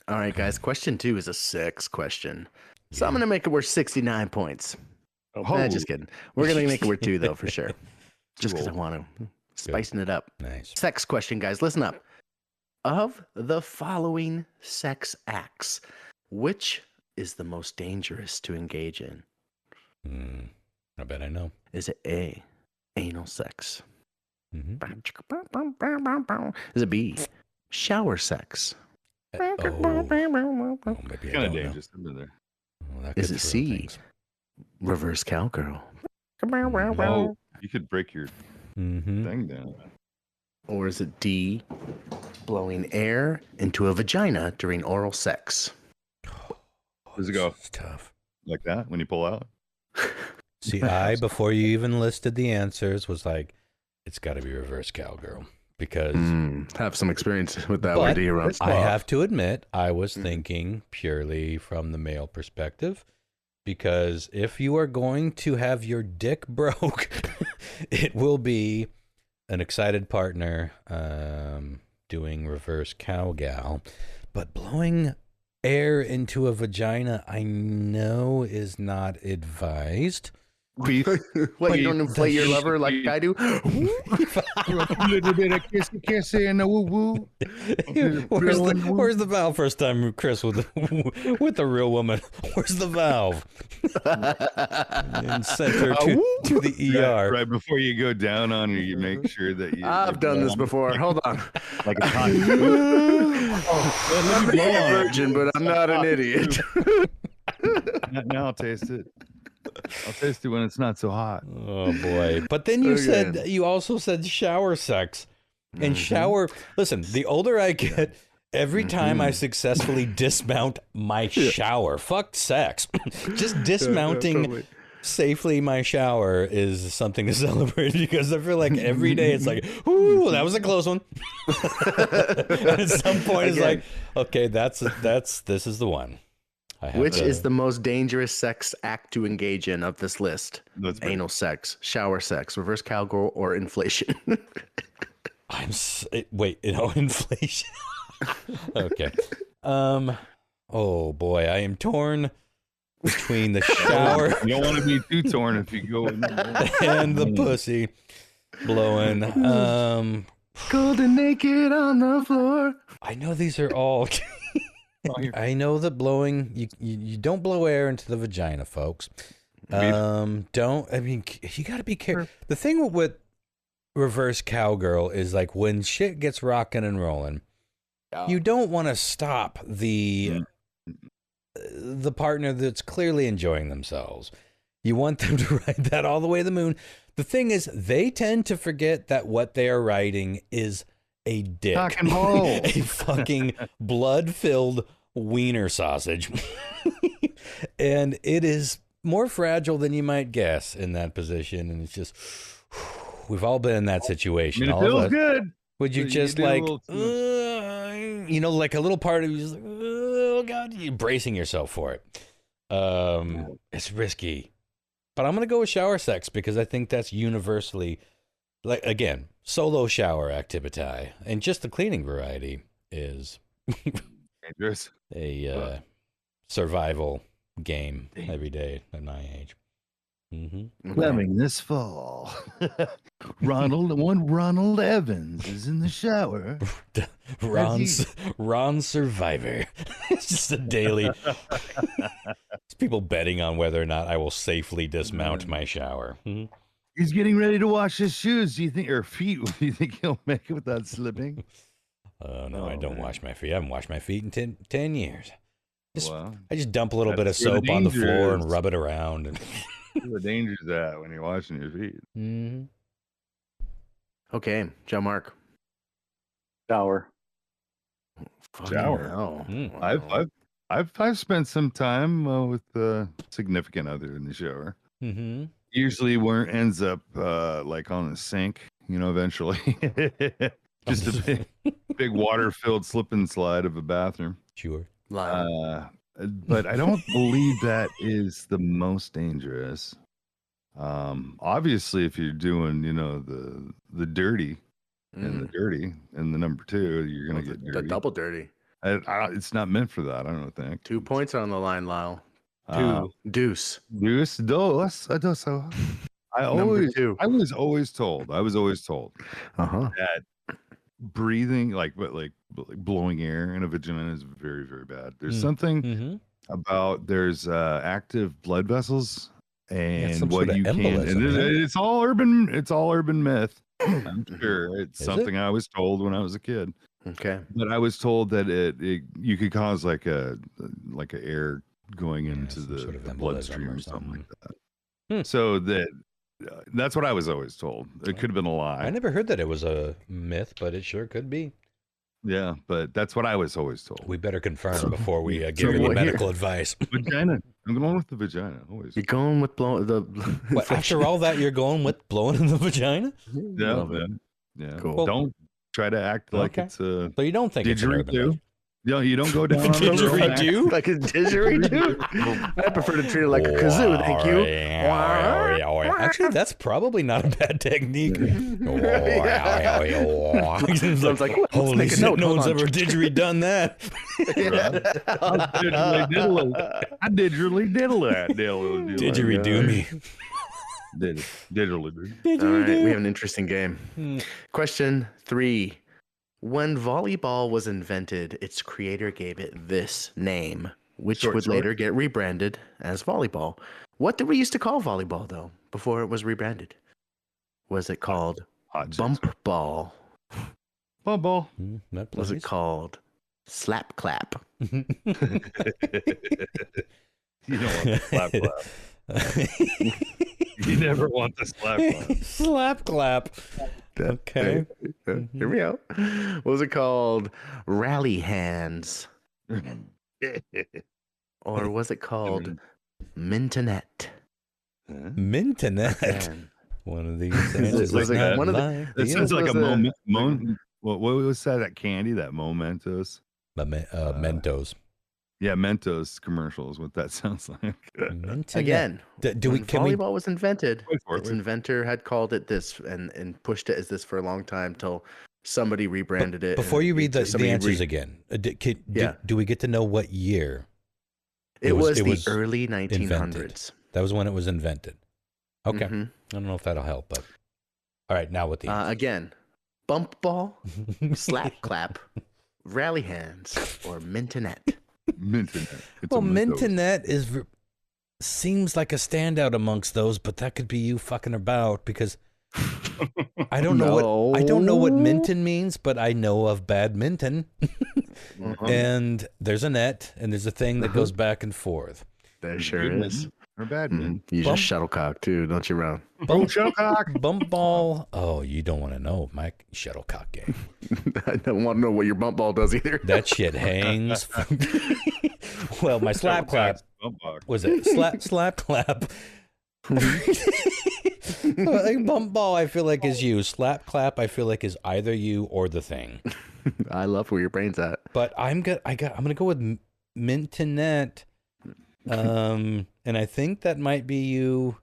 All right, guys. Question 2 is a 6 question. So I'm going to make it worth 69 points. Oh, Just kidding. We're going to make it worth 2, though, for sure. Just because I want to. Spicing it up. Nice. Sex question, guys. Listen up. Of the following sex acts, which is the most dangerous to engage in? I bet I know. Is it A, anal sex? Mm-hmm. Is it B, shower sex? Maybe I kind of don't dangerous in there. know. Well, that Is could it throw C, things. reverse cowgirl? Oh, you could break your Mm-hmm. thing down. Or is it D, blowing air into a vagina during oral sex? Does it go It's tough. like that when you pull out? See, before you even listed the answers, was like, it's got to be reverse cowgirl because. Have some experience with that But one, do you, Ron? I have to admit, I was thinking purely from the male perspective, because if you are going to have your dick broke, it will be an excited partner doing reverse cowgal, but blowing air into a vagina, I know is not advised. Beef. What, you don't inflate your lover like I do? A little bit of kissy and a woo woo. Where's the valve first time, Chris, with the real woman? Where's the valve? And sent her to the ER. Right before you go down on her, you make sure that you. I've done this before. Hold on. Like a hot. I'm a virgin, but I'm not an idiot. Now I'll taste it. I'll taste it when it's not so hot. Oh boy! But then you also said shower sex, and shower. Listen, the older I get, every time I successfully dismount my shower, fuck sex, just dismounting safely my shower is something to celebrate, because I feel like every day it's like, ooh, that was a close one. And at some point, it's like, okay, this is the one. Which is the most dangerous sex act to engage in of this list? Anal sex, shower sex, reverse cowgirl, or inflation? Inflation. Okay. Oh boy, I am torn between the shower. You don't want to be too torn if you go in there. And the pussy blowing. Cold and naked on the floor. I know these are all. I know that blowing, you don't blow air into the vagina, folks. You got to be careful. The thing with reverse cowgirl is, like, when shit gets rocking and rolling, you don't want to stop the partner that's clearly enjoying themselves. You want them to ride that all the way to the moon. The thing is, they tend to forget that what they are riding is a dick, a fucking blood-filled wiener sausage. And it is more fragile than you might guess in that position. And it's just, we've all been in that situation. It feels good. Would you just like, like a little part of you just like, oh God, you're bracing yourself for it. It's risky. But I'm going to go with shower sex because I think that's universally, like, again, solo shower activity. And just the cleaning variety is Dangerous. a survival game every day at my age. Coming this fall. Ronald Evans is in the shower. Ron Survivor. It's just a daily. It's people betting on whether or not I will safely dismount my shower. He's getting ready to wash his shoes. Do you think, or feet? Do you think he'll make it without slipping? No, I don't wash my feet. I haven't washed my feet in 10 years. Wow. I just dump a little bit of soap on the floor and rub it around. And the danger's that when you're washing your feet. Okay, John Mark. Shower. Shower. I've spent some time with a significant other in the shower. Usually where it ends up like on a sink, eventually. Just a big water-filled slip and slide of a bathroom. Sure. But I don't believe that is the most dangerous. Obviously, if you're doing, the dirty and the number 2, you're gonna get dirty. The double dirty. It's not meant for that. I don't think. 2 points on the line, Lyle. Deuce. Dos. I was always told that breathing, like blowing air in a vagina is very, very bad. There's something about there's active blood vessels and what you can. And it's all urban myth. I'm sure it's something I was told when I was a kid. Okay, but I was told that you could cause like a air going into the sort of bloodstream or something like that. So that's what I was always told. It could have been a lie. I never heard that it was a myth, but it sure could be. Yeah, but that's what I was always told. We better confirm before we give you medical advice. Vagina. I'm going with the vagina. Always. You're going with blowing the. What, after all that, you're going with blowing in the vagina? Yeah. Yeah. Cool. Don't try to act like it's a. So you don't think it's an urban myth? No, you don't go down on didgeridoo? Like a didgeridoo? I prefer to treat it like a kazoo, thank you. Actually, that's probably not a bad technique. Sounds like, holy shit, no one's ever didgeridoo that. I didgeridoo that. Didgeridoo me. Didgeridoo. All right, we have an interesting game. Question 3. When volleyball was invented, its creator gave it this name, which would later get rebranded as volleyball. What did we used to call volleyball, though, before it was rebranded? Was it called bump ball? Bump ball. Was it called slap clap? You don't want the slap clap. You never want the slap clap. Slap clap. Okay. Here we go. What was it called? Rally hands. Or was it called mintonette? Mintonette? One of these answers. It sounds like a moment. What was that candy? That Momentos? Mentos. Yeah, Mentos commercials. What that sounds like. Again, when volleyball was invented, its inventor had called it this and pushed it as this for a long time till somebody rebranded it. Before you read the answers again, do we get to know what year? It was the early 1900s. Invented. That was when it was invented. Okay. I don't know if that'll help, but all right, now with the answers. Again, bump ball, slap clap, rally hands, or mintonette. Mintonette. Well, mintonette seems like a standout amongst those, but that could be you fucking about because I don't know what minton means, but I know of badminton. And there's a net and there's a thing that goes back and forth. There sure is. Or badminton. You just shuttlecock too, don't you, Ron? Shuttlecock. Bump ball. Oh, you don't want to know my shuttlecock game. I don't want to know what your bump ball does either. That shit hangs. Well, my slap clap was it slap clap. Like bump ball, I feel like is you. Slap clap, I feel like is either you or the thing. I love where your brain's at. But I'm gonna go with mintonette. And I think that might be you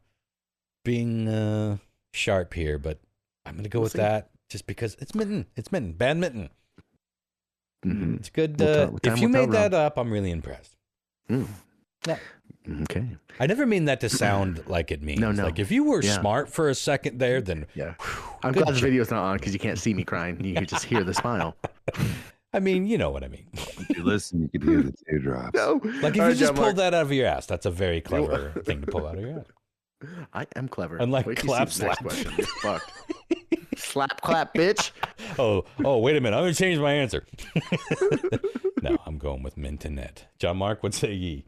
being sharp here, but I'm going to go with that just because it's Mitten. It's Mitten. Badminton. Mm-hmm. It's good. If you made that up, I'm really impressed. Mm. Yeah. Okay. I never mean that to sound like it means. No. Like if you were smart for a second there, then yeah. I'm glad the video's not on because you can't see me crying. You can just hear the smile. I mean, you know what I mean. If you listen, you can hear the teardrops. No. Like if you just pulled that out of your ass, that's a very clever thing to pull out of your ass. I am clever. Unlike clap slap. Fucked. Slap clap, bitch. Oh, wait a minute. I'm going to change my answer. No, I'm going with Mintonette. John Mark, what say ye?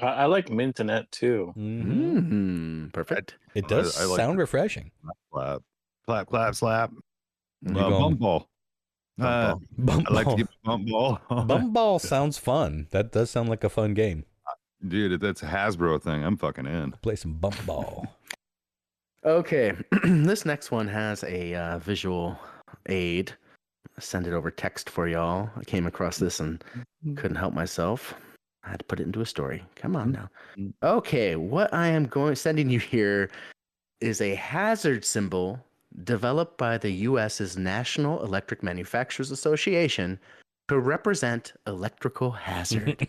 I like Mintonette too. Perfect. It does sound refreshing. Clap, clap, clap, slap. Going- Bump ball. Bump I like to ball. get bump ball. Bump ball sounds fun. That does sound like a fun game. Dude, if that's a Hasbro thing, I'm fucking in. Play some bump ball. Okay. This next one has a visual aid. I send it over text for y'all. I came across this and couldn't help myself. I had to put it into a story. Come on now. Okay, what I am sending you here is a hazard symbol developed by the U.S.'s National Electric Manufacturers Association to represent electrical hazard.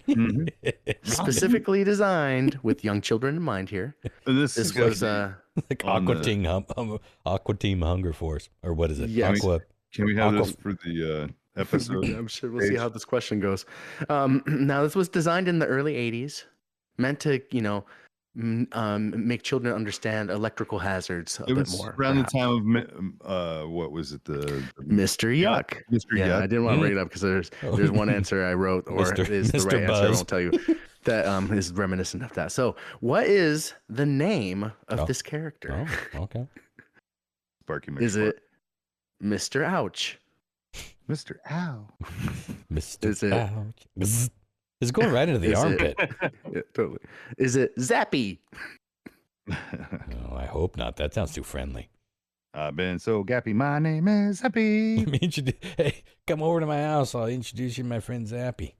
Specifically designed with young children in mind here. And this was like Aqua Team Hunger Force, or what is it? Yes. Aqua. Can we have this for the episode? I'm sure we'll see how this question goes. Now, this was designed in the early 80s, meant to, make children understand electrical hazards a bit more. Around the time of what was it? The Mr. Yuck. Mr. Yeah, Yuck. I didn't want to bring it up because there's one answer I wrote, or Mr. is the Mr. right answer. I Buzz. won't tell you. That is reminiscent of that. So, what is the name of this character? Oh, okay. Sparky Is it Mr. Ouch? Mr. Ow? Mr. Is it- Ouch. Bzz. It's going right into the Is it- armpit. Yeah, totally. Is it Zappy? No, I hope not. That sounds too friendly. I've been so gappy. My name is Happy. Hey, come over to my house. I'll introduce you to my friend Zappy.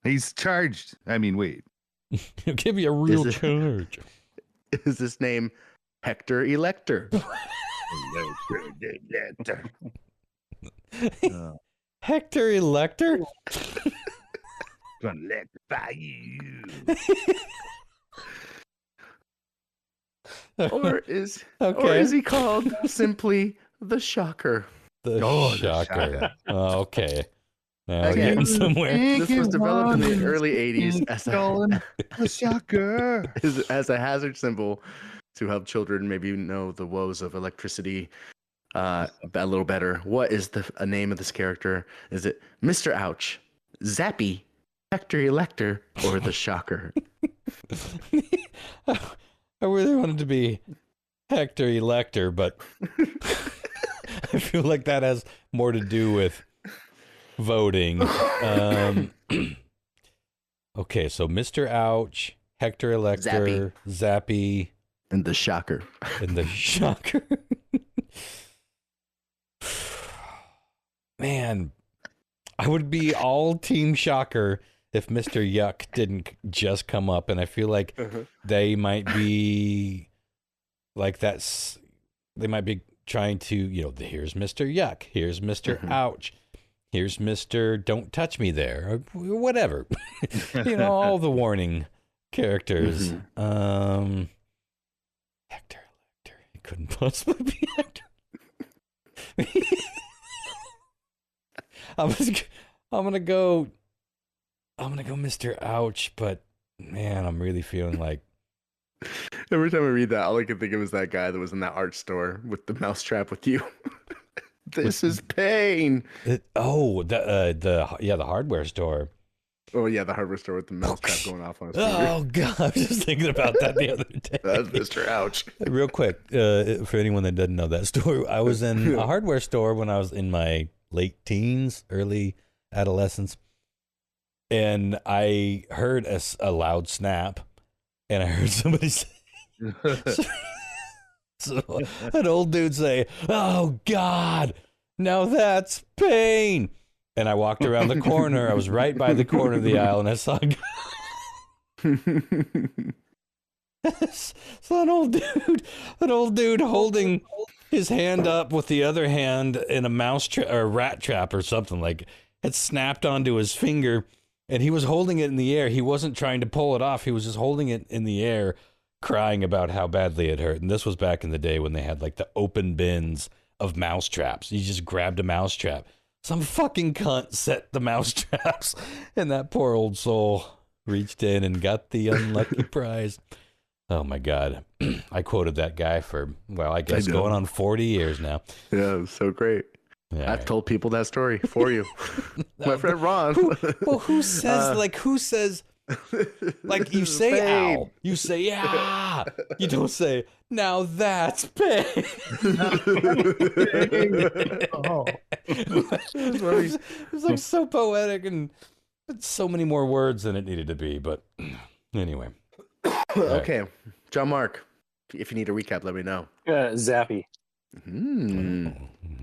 He's charged. I mean, wait. He'll give you a real it- charge. Is this name Hector Elector? Hector Elector? Gonna electrify you. Or is Okay. he called simply the Shocker? The Oh, the shocker. shocker. Oh, okay. Now we're Again. getting somewhere. This was developed in the early 80s The shocker. as a hazard symbol to help children maybe know the woes of electricity a little better. What is the name of this character? Is it Mr. Ouch, Zappy, Hector Elector, or the Shocker? I really wanted to be Hector Elector, but I feel like that has more to do with voting. Okay, so Mr. Ouch, Hector Elector, Zappy, And the Shocker. and the Shocker. Man, I would be all Team Shocker if Mr. Yuck didn't just come up, and I feel like they might be like that's. They might be trying to, here's Mr. Yuck, here's Mr. Ouch, here's Mr. Don't touch me there, or whatever. All the warning characters. Hector Elector. It couldn't possibly be Hector. I'm gonna go Mr. Ouch, but man, I'm really feeling like Every time I read that, all I can think of is that guy that was in that art store with the mousetrap with you. This is pain. the hardware store. Oh yeah, the hardware store with the mousetrap going off on his finger. Oh god, I was just thinking about that the other day. That's Mr. Ouch. Real quick, for anyone that doesn't know that story, I was in a hardware store when I was in my late teens, early adolescence, and I heard a loud snap, and I heard somebody say, so an old dude say, "Oh God, now that's pain." And I walked around the corner. I was right by the corner of the aisle, and I saw a guy. So an old dude holding his hand up with the other hand in a mouse or a rat trap or something, like had snapped onto his finger, and he was holding it in the air. He wasn't trying to pull it off. He was just holding it in the air, crying about how badly it hurt. And this was back in the day when they had like the open bins of mouse traps. You just grabbed a mouse trap. Some fucking cunt set the mouse traps, and that poor old soul reached in and got the unlucky prize. Oh my God. I quoted that guy for, well, I guess going on 40 years now. Yeah, it was so great. Yeah, I've told people that story for you. My friend Ron. Who says, like you say ow. You say, yeah. You don't say, now that's pain. It's like so poetic and so many more words than it needed to be. But anyway. Okay. John Mark, if you need a recap, let me know. Zappy.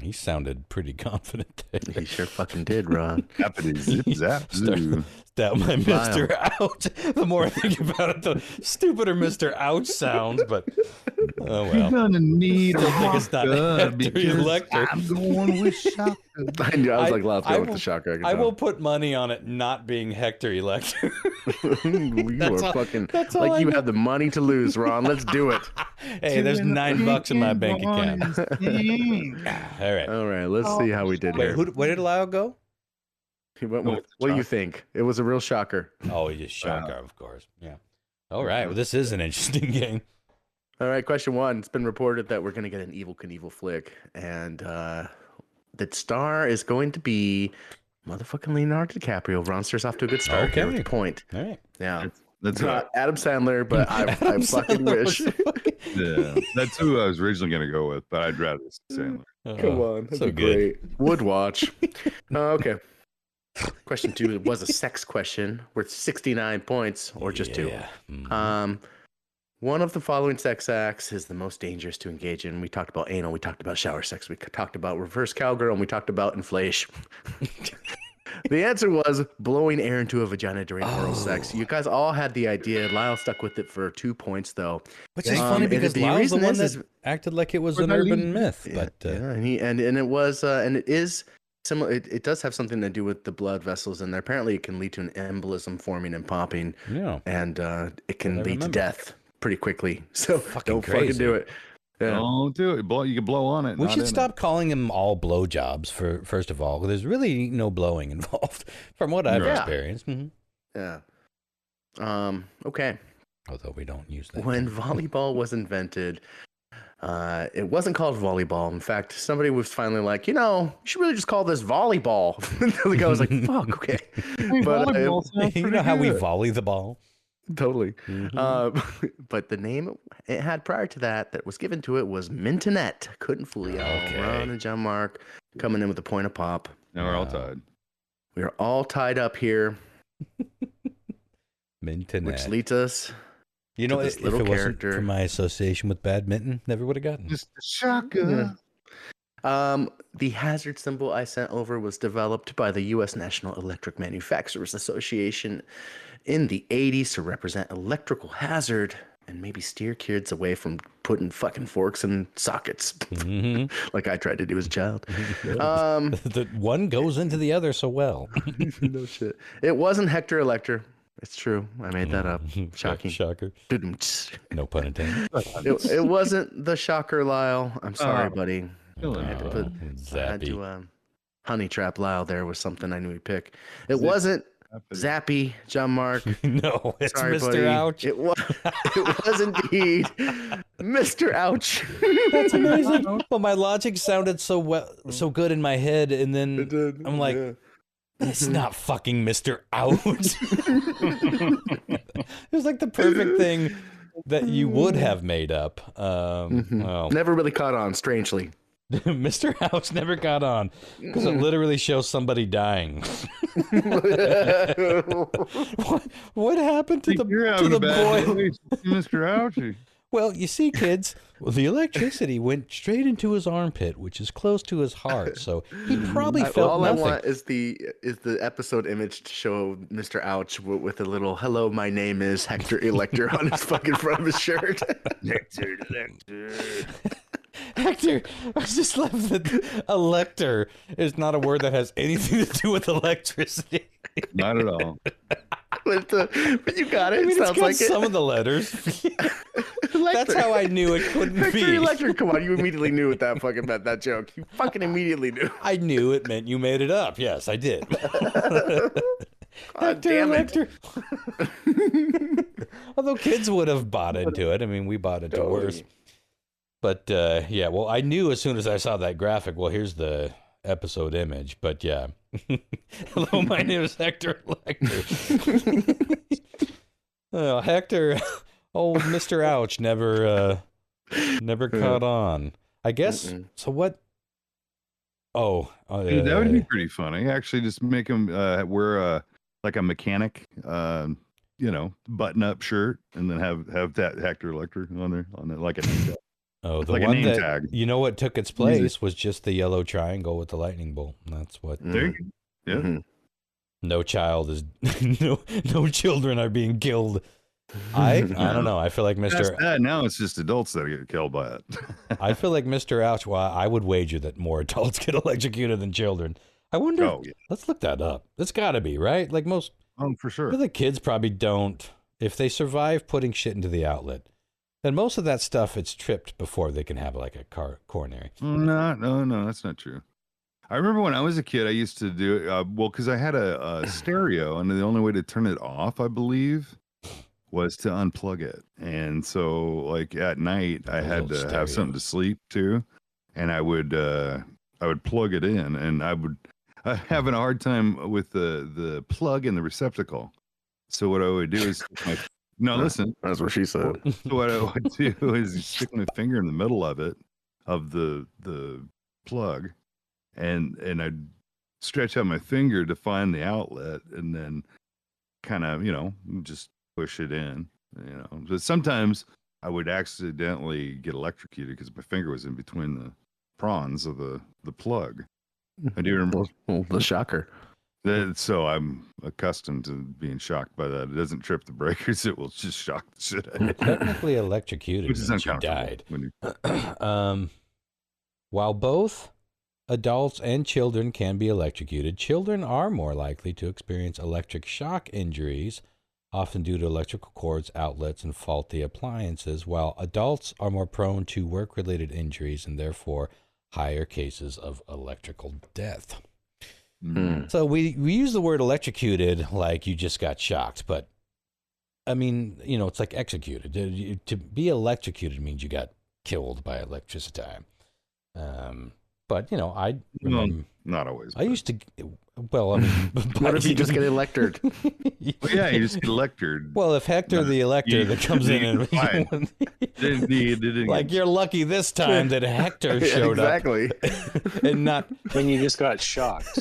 He sounded pretty confident there. He sure fucking did, Ron. That my Mr. Ouch. The more I think about it, the stupider Mr. Ouch sounds, but oh well. You're gonna need I think it's not Hector Elector. I'm going with Shocker. I knew. I was like, let's go with the Shocker. I will put money on it not being Hector Elector. You are fucking like you have the money to lose, Ron. Let's do it. Hey, there's $9 in my bank account. All right. Let's see how we did here. Where did Lyle go? He went with, what do you think? It was a real shocker. Oh, he just Shocker, of course. Yeah. All right. Well, this is an interesting game. All right. Question 1. It's been reported that we're going to get an Evel Knievel flick, and the star is going to be motherfucking Leonardo DiCaprio. Ron starts off to a good start here with the point. All right. Yeah. That's not Adam Sandler, but I fucking wish. Yeah, that's who I was originally going to go with, but I'd rather Sandler. Come on, that's so great. Would watch. Okay. Question 2 was a sex question worth 69 points, or just 2. One of the following sex acts is the most dangerous to engage in. We talked about anal, we talked about shower sex, we talked about reverse cowgirl, and we talked about inflation. The answer was blowing air into a vagina during oral sex. You guys all had the idea. Lyle stuck with it for 2 points, though. Which is funny because Lyle's the one that acted like it was an urban myth. Yeah, but and it was, and it is similar. It does have something to do with the blood vessels in there. Apparently, it can lead to an embolism forming and popping. Yeah, and it can lead to death pretty quickly. So don't fucking do it. Yeah. Don't do it. You can blow on it. We should stop calling them all blowjobs. First of all, there's really no blowing involved, from what I've experienced. Mm-hmm. Yeah. Okay. Although we don't use that. When volleyball was invented, it wasn't called volleyball. In fact, somebody was finally like, you should really just call this volleyball. The guy was like, "Fuck, okay." But you know how we volley the ball. Totally. Mm-hmm. But the name it had prior to that was given to it was Mintonette. Couldn't fool you. Okay. Ron and John Mark coming in with a point of pop. Now we're all tied. We are all tied up here. Mintonette. Which leads us if it wasn't for my association with badminton, never would have gotten just a shocker. Yeah. The hazard symbol I sent over was developed by the U.S. National Electric Manufacturers Association in the 80s to represent electrical hazard and maybe steer kids away from putting fucking forks in sockets, like I tried to do as a child. The one goes into the other so well. No shit. It wasn't Hector Elector. It's true. I made that up. Shocking. Shocker. No pun intended. It wasn't the Shocker, Lyle. I'm sorry, buddy. I had to honey trap Lyle there was something I knew he'd pick. It wasn't Zappy, John Mark. No, it's sorry, Mr. buddy. Ouch. It was indeed Mr. Ouch. That's amazing. Well, my logic sounded so good in my head, and then I'm like, it's not fucking Mr. Ouch. It was like the perfect thing that you would have made up. Well, never really caught on, strangely. Mr. Ouch never got on because it literally shows somebody dying. What happened to the boy? Mr. Ouchie. Well, you see, kids, the electricity went straight into his armpit, which is close to his heart, so he probably felt all nothing. I want is the episode image to show Mr. Ouch with a little "Hello, my name is Hector Elector" on his fucking front of his shirt. Hector Elector. Hector, I just love that elector is not a word that has anything to do with electricity. Not at all. But you got it. I mean, It sounds it's got like some it. of the letters. That's how I knew it couldn't Hector be. Elector, come on, you immediately knew what that fucking meant, that joke. You fucking immediately knew. I knew it meant you made it up. Yes, I did. God damn it. Elector. Although kids would have bought into it. I mean, we bought into worse. But yeah, well, I knew as soon as I saw that graphic, well, here's the episode image. But yeah. Hello, my name is Hector Elector. Oh, Hector, old Mr. Ouch never caught on. I guess. So what? Oh, Dude, that would be pretty funny. Actually, just make him wear like a mechanic, button-up shirt, and then have that Hector Elector on there like a name tag. Oh, the like a one name that tag. You know what took its place was just the yellow triangle with the lightning bolt. That's what. There you go. Yeah. Mm-hmm. No child is no children are being killed. I don't know. I feel like Now it's just adults that get killed by it. I feel like Mr. Ouch. Well, I would wager that more adults get electrocuted than children. I wonder. Oh, yeah. Let's look that up. It's got to be right. Like most. Oh, for sure. The kids probably don't. If they survive putting shit into the outlet, then most of that stuff it's tripped before they can have like a coronary. No, that's not true. I remember when I was a kid, I used to do it. Because I had a stereo, and the only way to turn it off, I believe, was to unplug it. And so, like at night, I had to have something to sleep to, and I would plug it in, and I having a hard time with the plug and the receptacle. So what I would do is listen. That's what she said. So what I would do is stick my finger in the middle of the plug. And I'd stretch out my finger to find the outlet, and then kind of, just push it in, But sometimes I would accidentally get electrocuted because my finger was in between the prongs of the plug. I do remember the shocker. So I'm accustomed to being shocked by that. It doesn't trip the breakers; it will just shock the shit out of you. Technically electrocuted, which is means you uncomfortable. died. While both adults and children can be electrocuted, children are more likely to experience electric shock injuries, often due to electrical cords, outlets, and faulty appliances, while adults are more prone to work-related injuries and therefore higher cases of electrical death. So we use the word electrocuted like you just got shocked, but I mean, it's like executed. To be electrocuted means you got killed by electricity. But I remember, not always. I used to. Well, I mean, what if you just get elected? Yeah, you just get elected. Well, if Hector the Elector that comes in and like you're lucky this time that Hector showed exactly. up, and not when you just got shocked,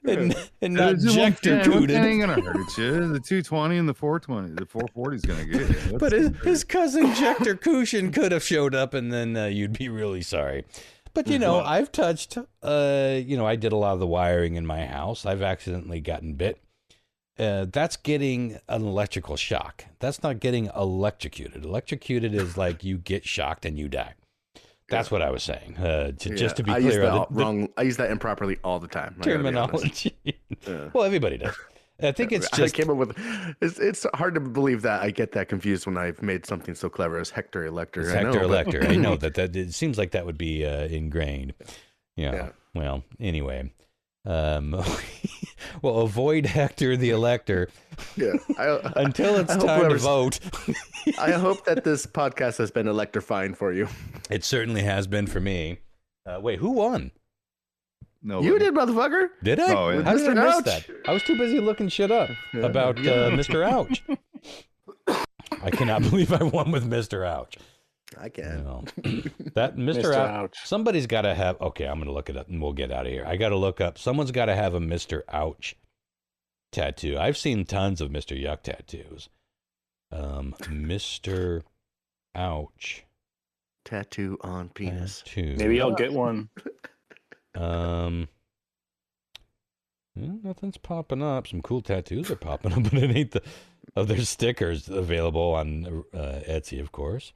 and not Jector cooted. It ain't gonna hurt you. The 220 and the 420, the 440 is gonna get you. But his cousin Jector Cushion could have showed up, and then you'd be really sorry. But, I've touched, I did a lot of the wiring in my house. I've accidentally gotten bit. That's getting an electrical shock. That's not getting electrocuted. Electrocuted is like you get shocked and you die. That's what I was saying. Just to be clear. I use that improperly all the time. Terminology. Well, everybody does. I think it's just. I came up with. It's hard to believe that I get that confused when I've made something so clever as Hector Elector. Hector Elector. I know that it seems like that would be ingrained. Yeah. Well, anyway. Well, avoid Hector the Elector. Yeah. Until it's time to vote. I hope that this podcast has been electrifying for you. It certainly has been for me. Wait, who won? No, you did, motherfucker. Did I? Oh, yeah. How did I miss Ouch. that? I was too busy looking shit up about Mr. Ouch. I cannot believe I won with Mr. Ouch. I can. That Mr. Ouch. Somebody's got to have. Okay, I'm going to look it up and we'll get out of here. I got to look up. Someone's got to have a Mr. Ouch tattoo. I've seen tons of Mr. Yuck tattoos. Mr. Ouch. Tattoo on penis. Tattoo. Maybe I'll get one. Nothing's popping up. Some cool tattoos are popping up underneath there's stickers available on Etsy, of course.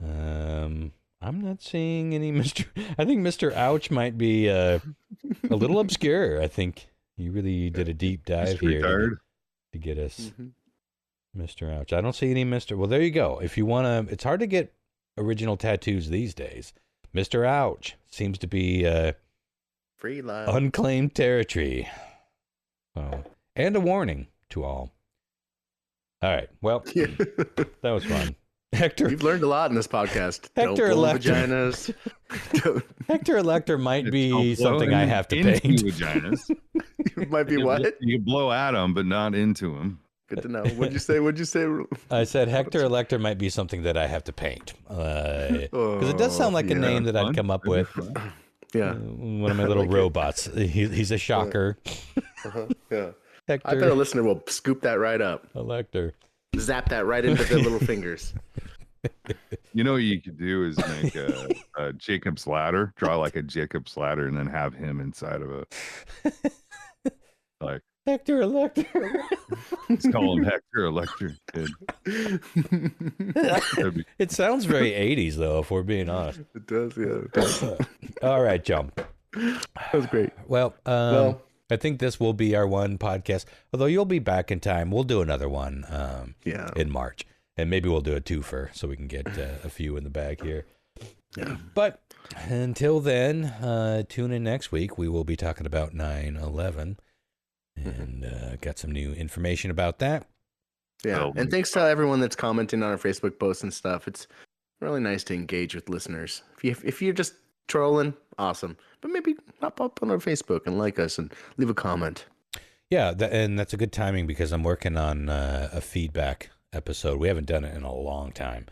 I'm not seeing any Mr. I think Mr. Ouch might be a little obscure. I think you really did a deep dive here to get us Mr. Ouch. I don't see any Mr. Well, there you go. If you want to, it's hard to get original tattoos these days. Mr. Ouch seems to be free love, unclaimed territory. Oh, and a warning to all. All right. Well, that was fun. Hector, you've learned a lot in this podcast. Hector Elector. Vaginas. Hector Elector might be something I have to paint. Vaginas. It might be what? You can blow at them, but not into them. Good to know. What'd you say? I said Hector Elector might be something that I have to paint. Because it does sound like a name that I'd come up with. Yeah. One of my little robots. He's a shocker. Yeah. Hector. I bet a listener will scoop that right up. Elector. Zap that right into their little fingers. You know what you could do is make a Jacob's ladder, draw like a Jacob's ladder, and then have him inside of it. Like Hector Elector. Let's call him Hector Elector. It sounds very 80s, though, if we're being honest. It does, yeah. It does. All right, Jump. That was great. Well, I think this will be our one podcast. Although you'll be back in time. We'll do another one in March. And maybe we'll do a twofer so we can get a few in the bag here. Yeah. But until then, tune in next week. We will be talking about 9/11. And got some new information about that. Yeah, and thanks to everyone that's commenting on our Facebook posts and stuff. It's really nice to engage with listeners. If you're just trolling, awesome. But maybe hop up on our Facebook and like us and leave a comment. Yeah, and that's a good timing because I'm working on a feedback episode. We haven't done it in a long time.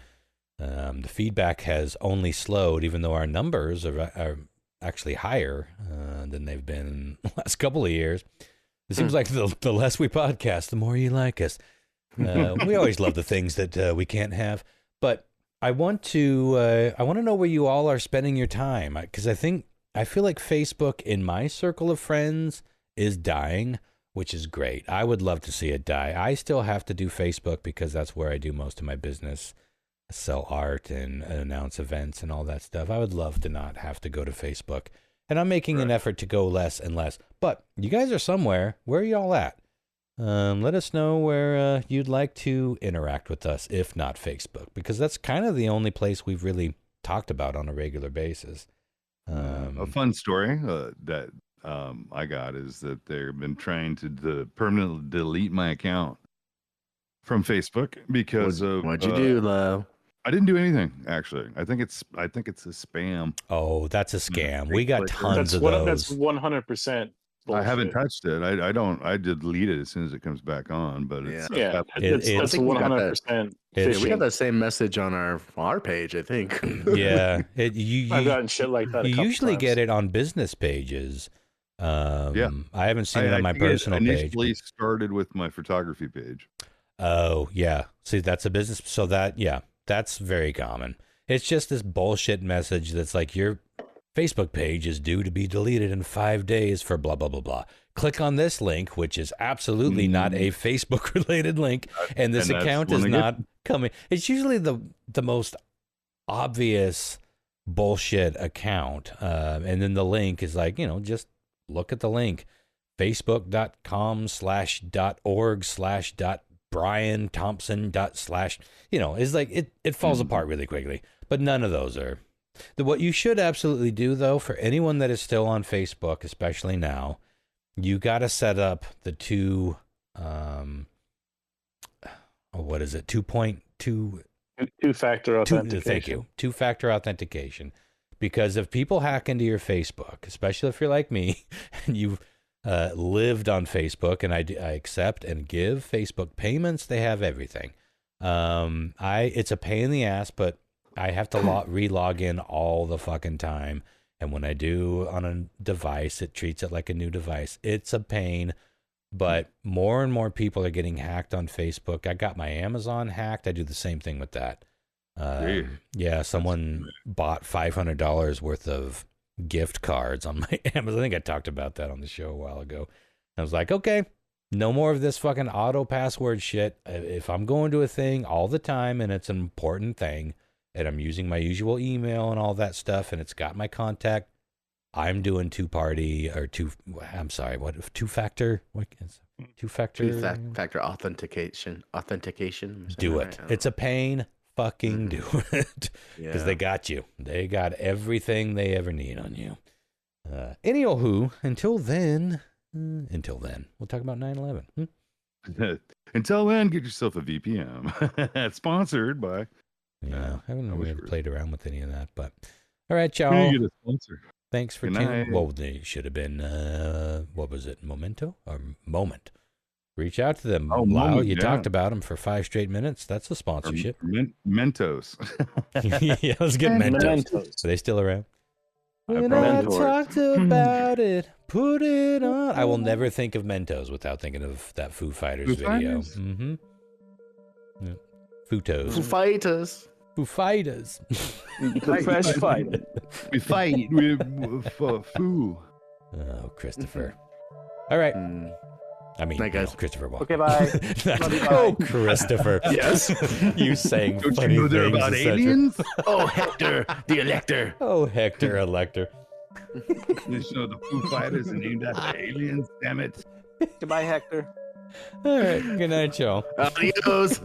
The feedback has only slowed, even though our numbers are actually higher than they've been in the last couple of years. It seems like the less we podcast, the more you like us. We always love the things that we can't have. But I want to know where you all are spending your time, because I feel like Facebook in my circle of friends is dying, which is great. I would love to see it die. I still have to do Facebook because that's where I do most of my business, sell art and announce events and all that stuff. I would love to not have to go to Facebook. And I'm making an effort to go less and less. But you guys are somewhere. Where are y'all at? Let us know where you'd like to interact with us, if not Facebook, because that's kind of the only place we've really talked about on a regular basis. A fun story that I got is that they've been trying to permanently delete my account from Facebook because of... What'd you do, Lo? I didn't do anything, actually. I think it's a spam. Oh, that's a scam. We got tons of those. That's 100%. I haven't touched it. I delete it as soon as it comes back on. But that's 100%. We got that same message on our page, I think. Yeah, I've gotten shit like that. You usually get it on business pages. I haven't seen it on my personal page. Initially started with my photography page. Oh yeah, see that's a business. So that's very common. It's just this bullshit message that's like your Facebook page is due to be deleted in 5 days for blah, blah, blah, blah. Click on this link, which is absolutely not a Facebook-related link, and this account is not coming. It's usually the most obvious bullshit account, and then the link is like, just look at the link, facebook.com/.org/.brianthompson. It's like it falls apart really quickly, but none of those are. What you should absolutely do, though, for anyone that is still on Facebook, especially now, you got to set up the two-factor authentication. Thank you. Two-factor authentication. Because if people hack into your Facebook, especially if you're like me, and you've lived on Facebook, and I accept and give Facebook payments, they have everything. It's a pain in the ass, but I have to re-log in all the fucking time. And when I do on a device, it treats it like a new device. It's a pain, but more and more people are getting hacked on Facebook. I got my Amazon hacked. I do the same thing with that. Yeah, someone bought $500 worth of gift cards on my Amazon. I think I talked about that on the show a while ago. I was like, okay, no more of this fucking auto password shit. If I'm going to a thing all the time and it's an important thing and I'm using my usual email and all that stuff and it's got my contact, I'm doing two-factor? What is it? Two-factor authentication. Do it. Right? It's a pain. Fucking do it. Because they got you. They got everything they ever need on you. Anywho, until then, we'll talk about 9/11. Until then, get yourself a VPN. Sponsored by. Yeah, I haven't really played around with any of that, but all right, y'all. You get a sponsor. Thanks for tuning. Well, they should have been. What was it? Memento or Moment? Reach out to them. Oh, Wow, Moment, you talked about them for 5 straight minutes. That's a sponsorship. Mentos. Yeah, let's get Mentos. Are they still around? When I talked about it, put it on. I will never think of Mentos without thinking of that Foo Fighters video. Mm-hmm. Yeah. Futos. Foo Fighters. Foo Fighters. The fresh fight. We fight with Foo. Oh, Christopher. All right. I mean, Bye, guys. Christopher Walken. Okay, bye. Oh, Christopher. Yes. You saying Don't funny you know they're things, about etc. aliens? Oh, Hector, the Elector. Oh, Hector Elector. You show the Foo Fighters and aimed at the aliens. Damn it. Goodbye, Hector. All right. Good night, y'all. Adios.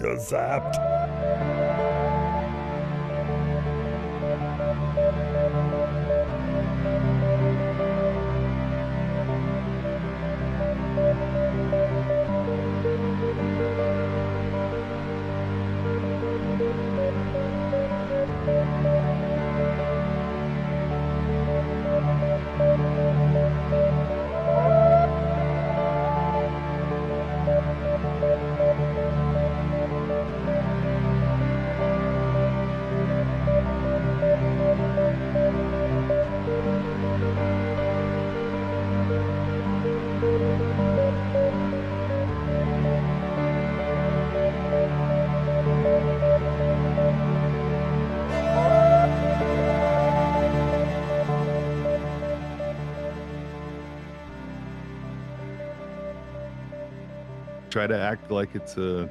You're zapped. Try to act like it's a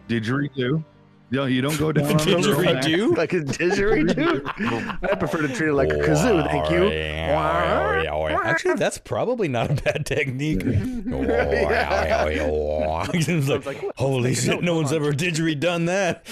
didgeridoo. You don't go down on Didgeridoo? Like a didgeridoo? I prefer to treat it like a kazoo, thank you. Actually, that's probably not a bad technique. It's like, holy shit, no one's ever didgeridoo done that.